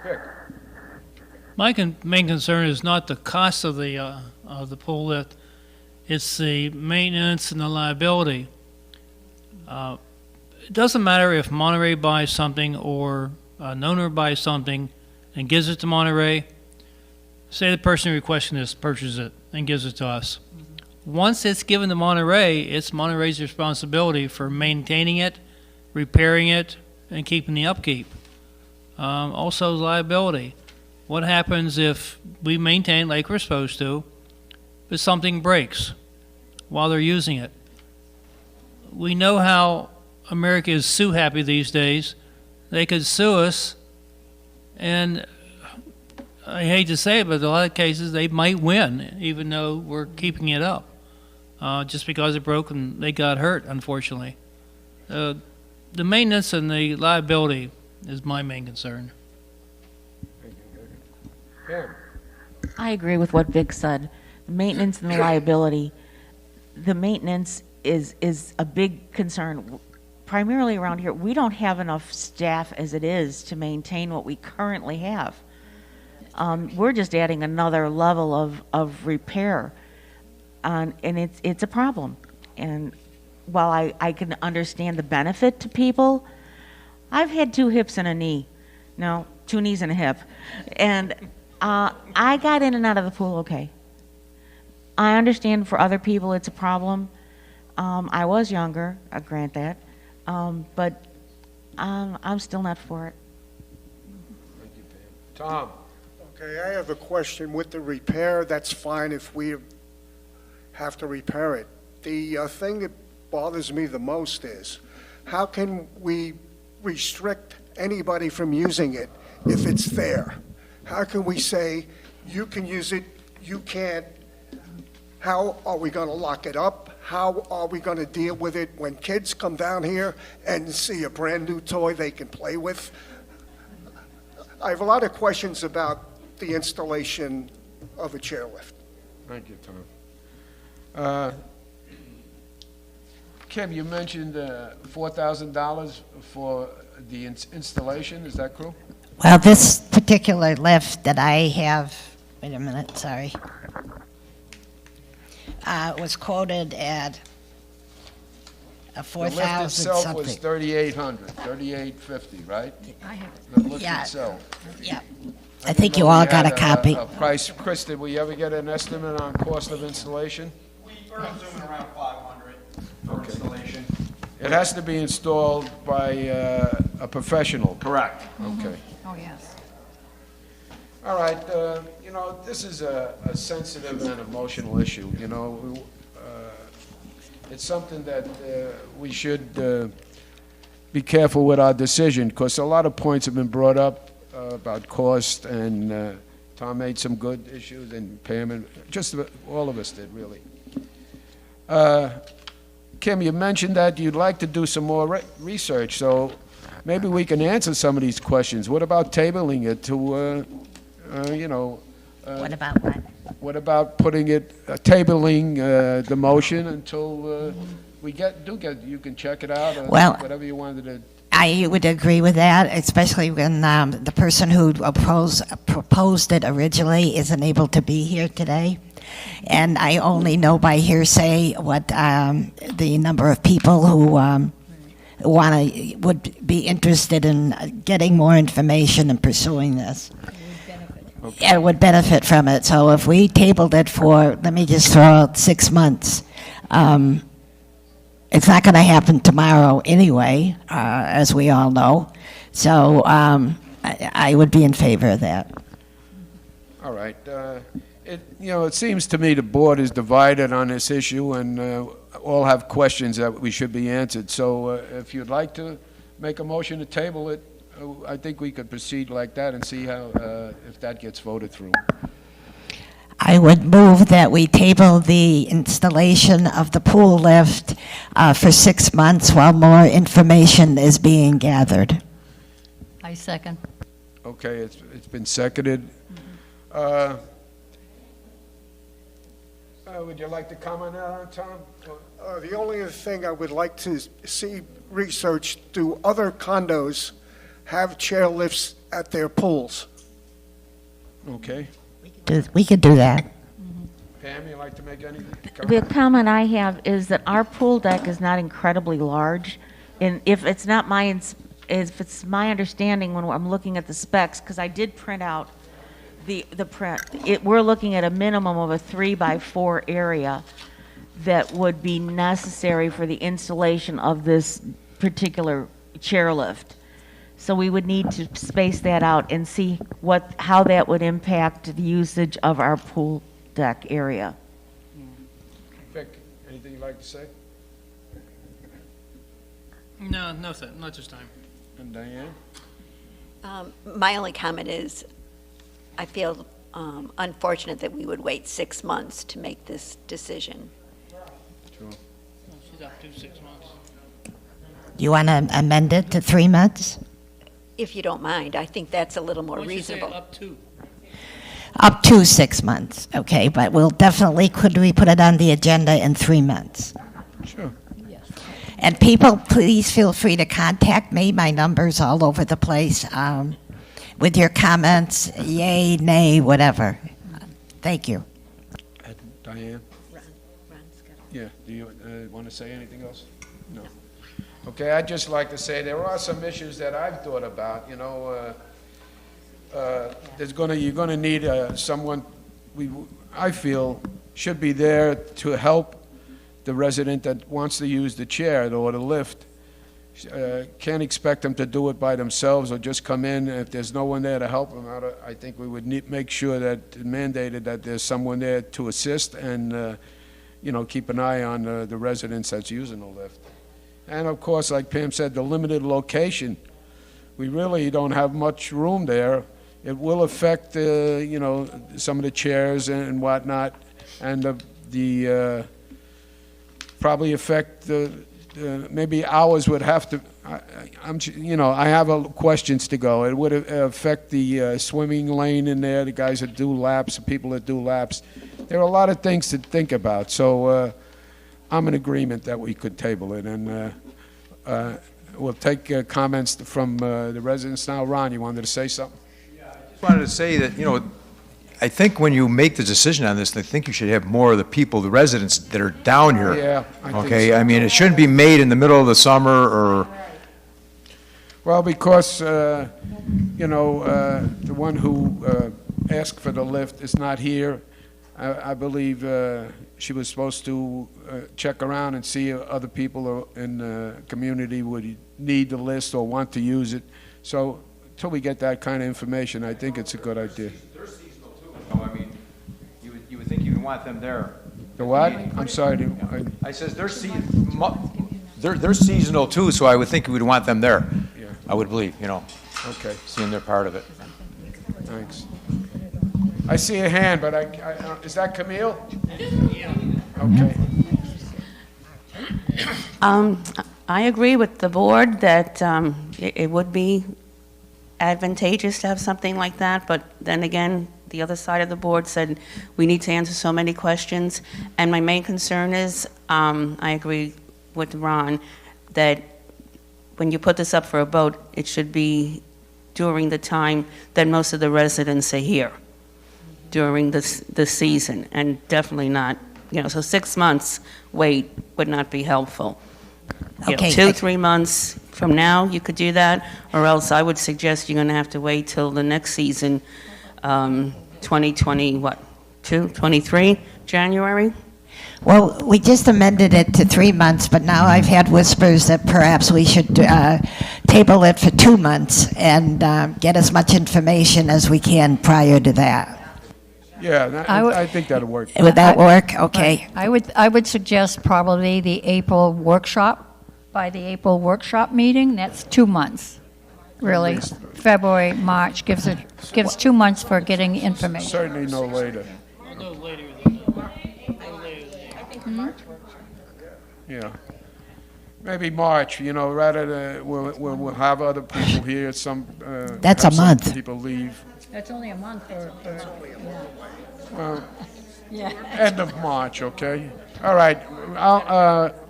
Rick? My main concern is not the cost of the pool lift, it's the maintenance and the liability. It doesn't matter if Monterey buys something or an owner buys something and gives it to Monterey. Say the person requesting this purchases it and gives it to us. Once it's given to Monterey, it's Monterey's responsibility for maintaining it, repairing it, and keeping the upkeep. Also, liability. What happens if we maintain like we're supposed to, but something breaks while they're using it? We know how America is sue happy these days. They could sue us, and I hate to say it, but in a lot of cases they might win, even though we're keeping it up. Just because it broke and they got hurt, unfortunately. The maintenance and the liability is my main concern. I agree with what Vic said. The maintenance and the liability. The maintenance is a big concern. Primarily around here, we don't have enough staff as it is to maintain what we currently have. We're just adding another level of repair. and it's a problem. And while I can understand the benefit to people, I've had 2 hips and a knee. No, 2 knees and a hip. And I got in and out of the pool okay. I understand for other people it's a problem. I was younger, I grant that. But I'm still not for it. Thank you, Pam. Tom? Okay, I have a question. With the repair, that's fine if we have to repair it. The thing that bothers me the most is, how can we restrict anybody from using it if it's there? How can we say, you can use it, you can't? How are we going to lock it up? How are we going to deal with it when kids come down here and see a brand-new toy they can play with? I have a lot of questions about the installation of a chairlift. Thank you, Tom. Kim, you mentioned $4,000 for the installation, is that correct? Well, this particular lift that I have, wait a minute, sorry, was quoted at a The lift 4,000 itself was something. $3,850, right? I have The lift Yeah. itself. Yeah, I I think didn't you know all we got a had copy. A price. Chris, did we ever get an estimate on cost of installation? We're assuming around 500 for installation. It has to be installed by a professional. Correct. Okay. Oh, yes. All right, this is a sensitive and emotional issue, it's something that we should be careful with our decision, because a lot of points have been brought up about cost, and Tom made some good issues, and Pam, and just about all of us did, really. Kim, you mentioned that you'd like to do some more research, so maybe we can answer some of these questions. What about tabling it to, What about what? what about putting it, tabling the motion until we you can check it out, or Well, whatever you wanted to. I would agree with that, especially when the person who proposed it originally isn't able to be here today. And I only know by hearsay what the number of people who would be interested in getting more information and pursuing this. Okay. Would benefit from it. So if we tabled it for, let me just throw out 6 months, it's not going to happen tomorrow anyway, as we all know. So I would be in favor of that. All right. It seems to me the board is divided on this issue, and all have questions that we should be answered. So if you'd like to make a motion to table it, I think we could proceed like that and see how, if that gets voted through. I would move that we table the installation of the pool lift for 6 months while more information is being gathered. I second. Okay, it's been seconded. Would you like to comment on it, Tom? The only other thing I would like to see researched, do other condos have chairlifts at their pools? Okay. We could do that. Pam, you like to make any The comment? comment I have is that our pool deck is not incredibly large, and if it's my understanding when I'm looking at the specs, because I did print out the print, we're looking at a minimum of a 3x4 area that would be necessary for the installation of this particular chairlift. So we would need to space that out and see how that would impact the usage of our pool deck area. Vic, anything you'd like to say? No, not this time. And Diane? My only comment is, I feel unfortunate that we would wait 6 months to make this decision. Sure. She's up to 6 months. You want to amend it to 3 months? If you don't mind, I think that's a little more Why don't you say reasonable. up to? Up to 6 months, okay, but could we put it on the agenda in 3 months? Sure. And people, please feel free to contact me. My number's all over the place, with your comments, yay, nay, whatever. Thank you. And Diane? Yeah, do you want to say anything else? No. Okay, I'd just like to say there are some issues that I've thought about, you know. You're gonna need someone, I feel, should be there to help the resident that wants to use the chair or the lift. Can't expect them to do it by themselves or just come in. If there's no one there to help them out, I think we would make sure that mandated that there's someone there to assist and, keep an eye on the residents that's using the lift. And of course, like Pam said, the limited location. We really don't have much room there. It will affect, some of the chairs and whatnot, and probably affect maybe hours would have to. I have questions to go. It would affect the swimming lane in there, the guys that do laps, the people that do laps. There are a lot of things to think about. So I'm in agreement that we could table it, and we'll take comments from the residents now. Ron, you wanted to say something? I wanted to say that, I think when you make the decision on this, I think you should have more of the people, the residents that are down here. Yeah, I think Okay, so. I mean, it shouldn't be made in the middle of the summer or, Well, because, the one who asked for the lift is not here. I believe she was supposed to check around and see if other people in the community would need the list or want to use it. So until we get that kind of information, I think it's a good idea. They're seasonal too. I mean, you would think you would want them there. The what? I'm sorry. I says they're seasonal too, so I would think you would want them there. Yeah. I would believe, Okay, seeing they're part of it. thanks. I see a hand, but is that Camille? Yeah. Okay. I agree with the board that it would be advantageous to have something like that, but then again, the other side of the board said we need to answer so many questions, and my main concern is, I agree with Ron, that when you put this up for a vote, it should be during the time that most of the residents are here, during the season, and definitely not, so 6 months wait would not be helpful. Okay. 2-3 months from now, you could do that, or else I would suggest you're going to have to wait till the next season, 2020, 23, January? Well, we just amended it to 3 months, but now I've had whispers that perhaps we should table it for 2 months and get as much information as we can prior to that. Yeah, I think that'll work. Would that work? Okay. I would suggest probably the April workshop, by the April workshop meeting, that's 2 months, really. February, March, gives 2 months for getting information. Certainly no later. No later than that. No later than that. Yeah. Maybe March, rather than, we'll have other people here, That's a have some month. people leave. That's only a month for Well, yeah. end of March, okay? All right,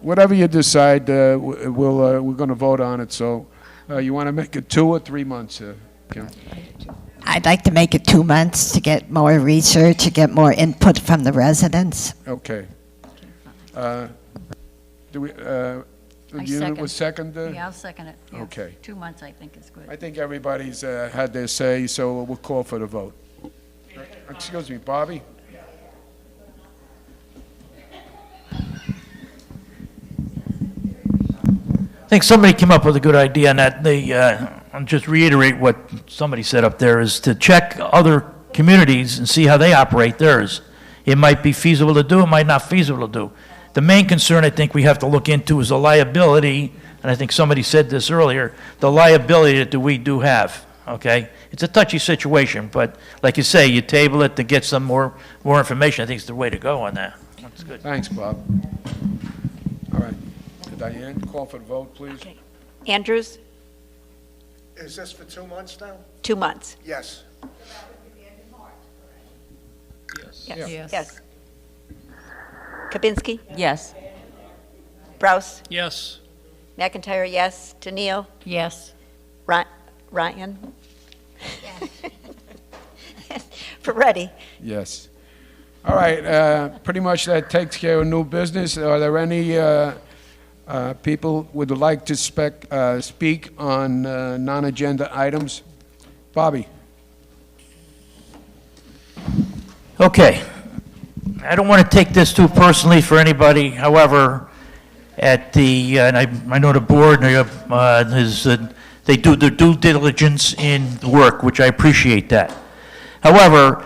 whatever you decide, we're going to vote on it, so you want to make it 2 or 3 months, Kim? I'd like to make it 2 months to get more research, to get more input from the residents. Okay. Do we, the I unit second. was second? Yeah, I'll second it. Yeah. Okay. 2 months, I think is good. I think everybody's had their say, so we'll call for the vote. Excuse me, Bobby? I think somebody came up with a good idea on that. I'll just reiterate what somebody said up there, is to check other communities and see how they operate theirs. It might be feasible to do, it might not feasible to do. The main concern I think we have to look into is the liability, and I think somebody said this earlier, the liability that we do have, okay? It's a touchy situation, but like you say, you table it to get some more information. I think it's the way to go on that. That's good. Thanks, Bob. All right. Diane, call for the vote, please. Okay. Andrews, Is this for 2 months now? 2 months. Yes. Yeah. Yes. Kabinski? Yes. Brous? Yes. McIntyre, yes. Tennille? Yes. Ryan? Ferretti? Yes. All right, pretty much that takes care of new business. Are there any people would like to speak on non-agenda items? Bobby? Okay. I don't want to take this too personally for anybody. However, at the, and I know the board, they do their due diligence in the work, which I appreciate that. However,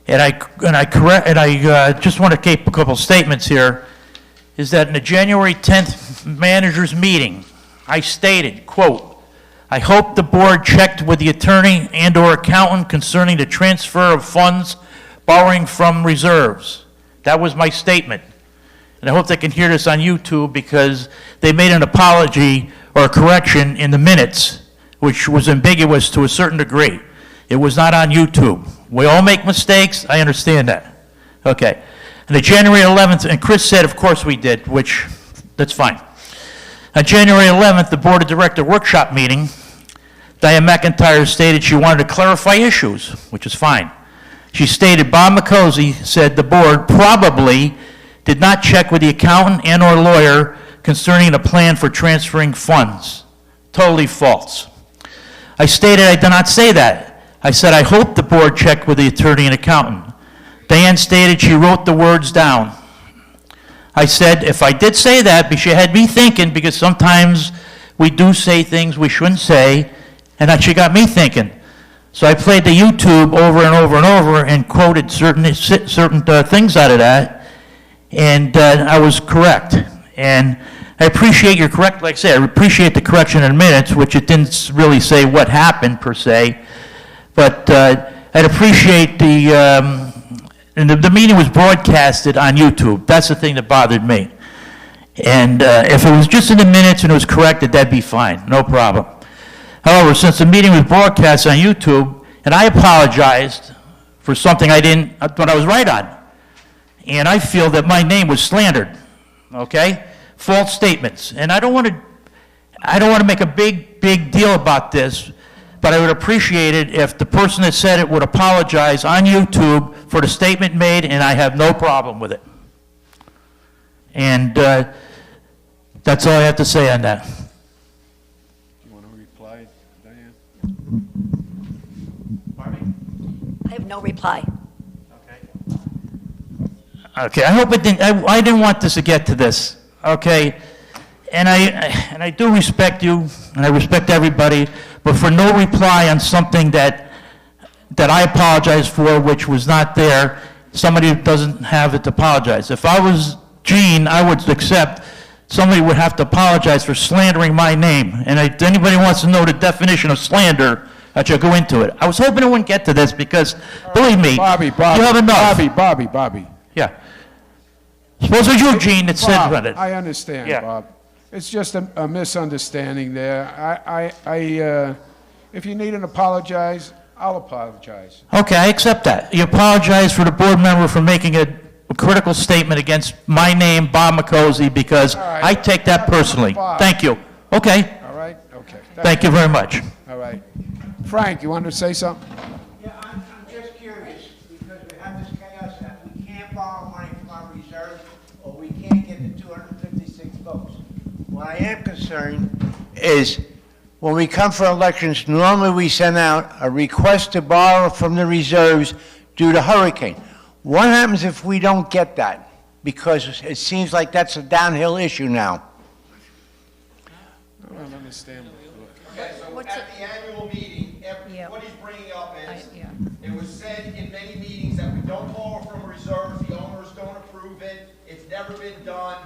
and I just want to keep a couple statements here, is that in the January 10th managers meeting, I stated, quote, "I hope the board checked with the attorney and/or accountant concerning the transfer of funds borrowing from reserves." That was my statement. And I hope they can hear this on YouTube because they made an apology or a correction in the minutes, which was ambiguous to a certain degree. It was not on YouTube. We all make mistakes. I understand that. Okay. And the January 11th, and Chris said, of course we did, which, that's fine. On January 11th, the Board of Director workshop meeting, Diane McIntyre stated she wanted to clarify issues, which is fine. She stated Bob McCosey said the board probably did not check with the accountant and/or lawyer concerning a plan for transferring funds. Totally false. I stated I did not say that. I said I hope the board checked with the attorney and accountant. Diane stated she wrote the words down. I said if I did say that, she had me thinking, because sometimes we do say things we shouldn't say, and that she got me thinking. So I played the YouTube over and over and over and quoted certain things out of that, and I was correct. And I appreciate your correct, like I say, I appreciate the correction in minutes, which it didn't really say what happened per se, but I'd appreciate and the meeting was broadcasted on YouTube. That's the thing that bothered me. And if it was just in the minutes and it was corrected, that'd be fine, no problem. However, since the meeting was broadcast on YouTube, and I apologized for something I was right on, and I feel that my name was slandered, okay? False statements. And I don't want to make a big deal about this, but I would appreciate it if the person that said it would apologize on YouTube for the statement made, and I have no problem with it. And that's all I have to say on that. I have no reply. Okay, I hope it didn't, I didn't want this to get to this, okay? And I do respect you, and I respect everybody, but for no reply on something that I apologize for, which was not there, somebody who doesn't have it to apologize. If I was Gene, I would accept somebody would have to apologize for slandering my name. And if anybody wants to know the definition of slander, I should go into it. I was hoping it wouldn't get to this because, believe me, Bobby, you have enough. Bobby. Yeah. Suppose it was you, Gene, that said about it. I understand, Yeah. Bob. It's just a misunderstanding there. If you need an apologize, I'll apologize. Okay, I accept that. You apologize for the board member for making a critical statement against my name, Bob McCosey, because right. I take that personally. Bob. Thank you. Okay. All right? Okay. Thank you very much. All right. Frank, you wanted to say something? Yeah, I'm just curious, because we have this chaos that we can't borrow money from our reserves, or we can't get the 256 votes. What I am concerned is, when we come for elections, normally we send out a request to borrow from the reserves due to hurricane. What happens if we don't get that? Because it seems like that's a downhill issue now. I don't understand. Okay, so at the annual meeting, what he's bringing up is, it was said in many meetings that we don't borrow from reserves, the owners don't approve it, it's never been done.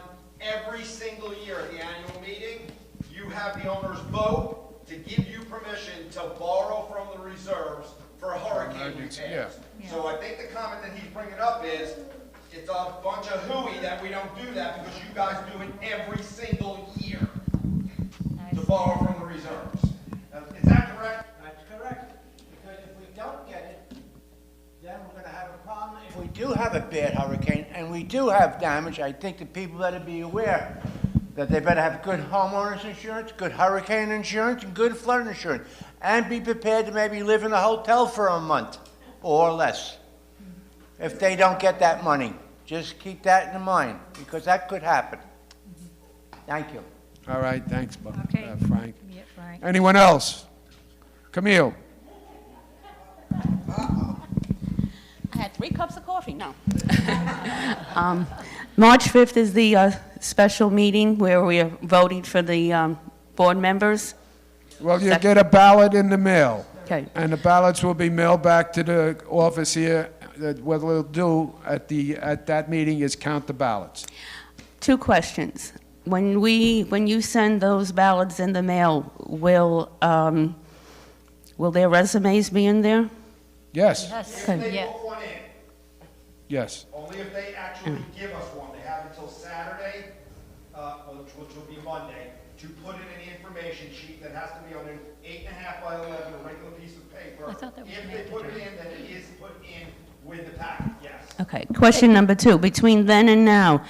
Every single year at the annual meeting, you have the owners vote to give you permission to borrow from the reserves for hurricane repairs. So I think the comment that he's bringing up is, it's a bunch of hooey that we don't do that because you guys do it every single year to borrow from the reserves. Is that correct? That's correct, because if we don't get it, then we're gonna have a problem. If we do have a bad hurricane, and we do have damage, I think the people better be aware that they better have good homeowners insurance, good hurricane insurance, and good flood insurance, and be prepared to maybe live in a hotel for a month or less. if they don't get that money. Just keep that in mind, because that could happen. Thank you. All right, thanks, Bob. Okay. Frank. Yeah, Frank. Anyone else? Camille? I had 3 cups of coffee, no. March 5th is the special meeting where we are voting for the board members. Well, you get a ballot in the mail. Okay. And the ballots will be mailed back to the office here. What we'll do at that meeting is count the ballots. 2 questions. When you send those ballots in the mail, will their resumes be in there? Yes. If they put one in, Yes. only if they actually give us one. They have until Saturday, which will be Monday, to put in an information sheet that has to be on an 8.5 by 11, a regular piece of paper. I thought that was If they put it in, then it is put in with the packet, yes. Okay. Question number 2, between then and now,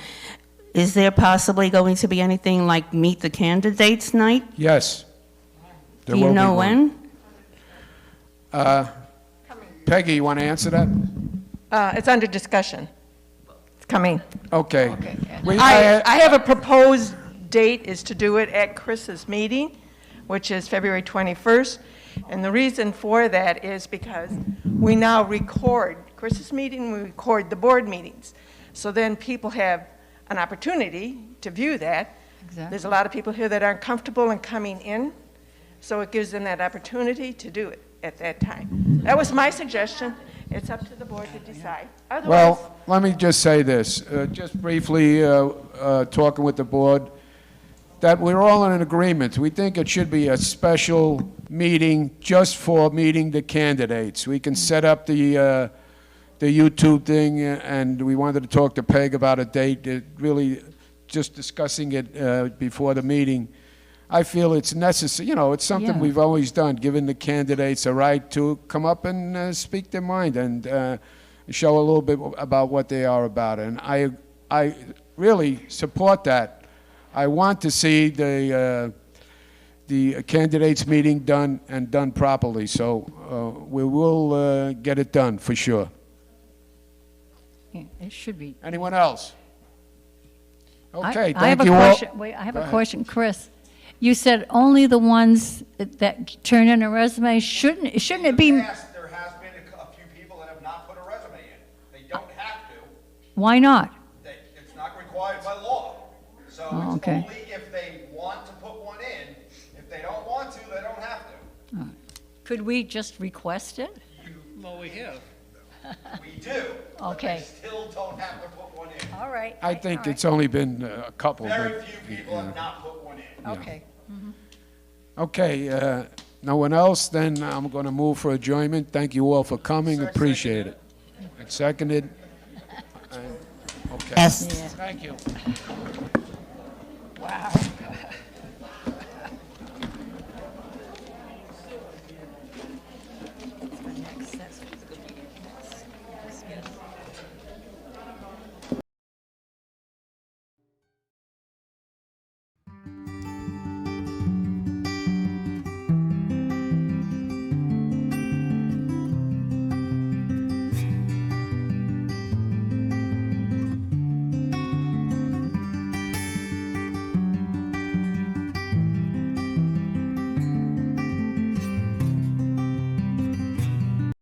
is there possibly going to be anything like Meet the Candidates night? Yes. There Do you will be know one. when? Peggy, you want to answer that? It's under discussion. It's coming. Okay. I have a proposed date is to do it at Chris's meeting, which is February 21st. And the reason for that is because we now record Chris's meeting, we record the board meetings. So then people have an opportunity to view that. Exactly. There's a lot of people here that aren't comfortable in coming in, so it gives them that opportunity to do it at that time. That was my suggestion. It's up to the board to decide. Otherwise, Well, let me just say this, just briefly, talking with the board, that we're all in an agreement. We think it should be a special meeting just for meeting the candidates. We can set up the YouTube thing, and we wanted to talk to Peg about a date, really just discussing it before the meeting. I feel it's necessary, it's something Yeah. we've always done, giving the candidates a right to come up and speak their mind and show a little bit about what they are about. And I really support that. I want to see the candidates meeting done properly, so we will get it done for sure. Yeah, it should be. Anyone else? Okay, I have thank a you all. question. Wait, I have Go a ahead. question, Chris. You said only the ones that turn in a resume, shouldn't it be, There has been a few people that have not put a resume in. They don't have to. why not? It's not required by law. So Oh, it's okay. only if they want to put one in. If they don't want to, they don't have to. Could we just request it? Well, we have. We do. But Okay. they still don't have to put one in. All right. I think it's only been a couple. Very but- few people have not put one in. Okay. Okay, no one else, then I'm going to move for adjournment. Thank you all for coming, appreciate it. It's seconded. Okay. Yes. Thank you. Wow.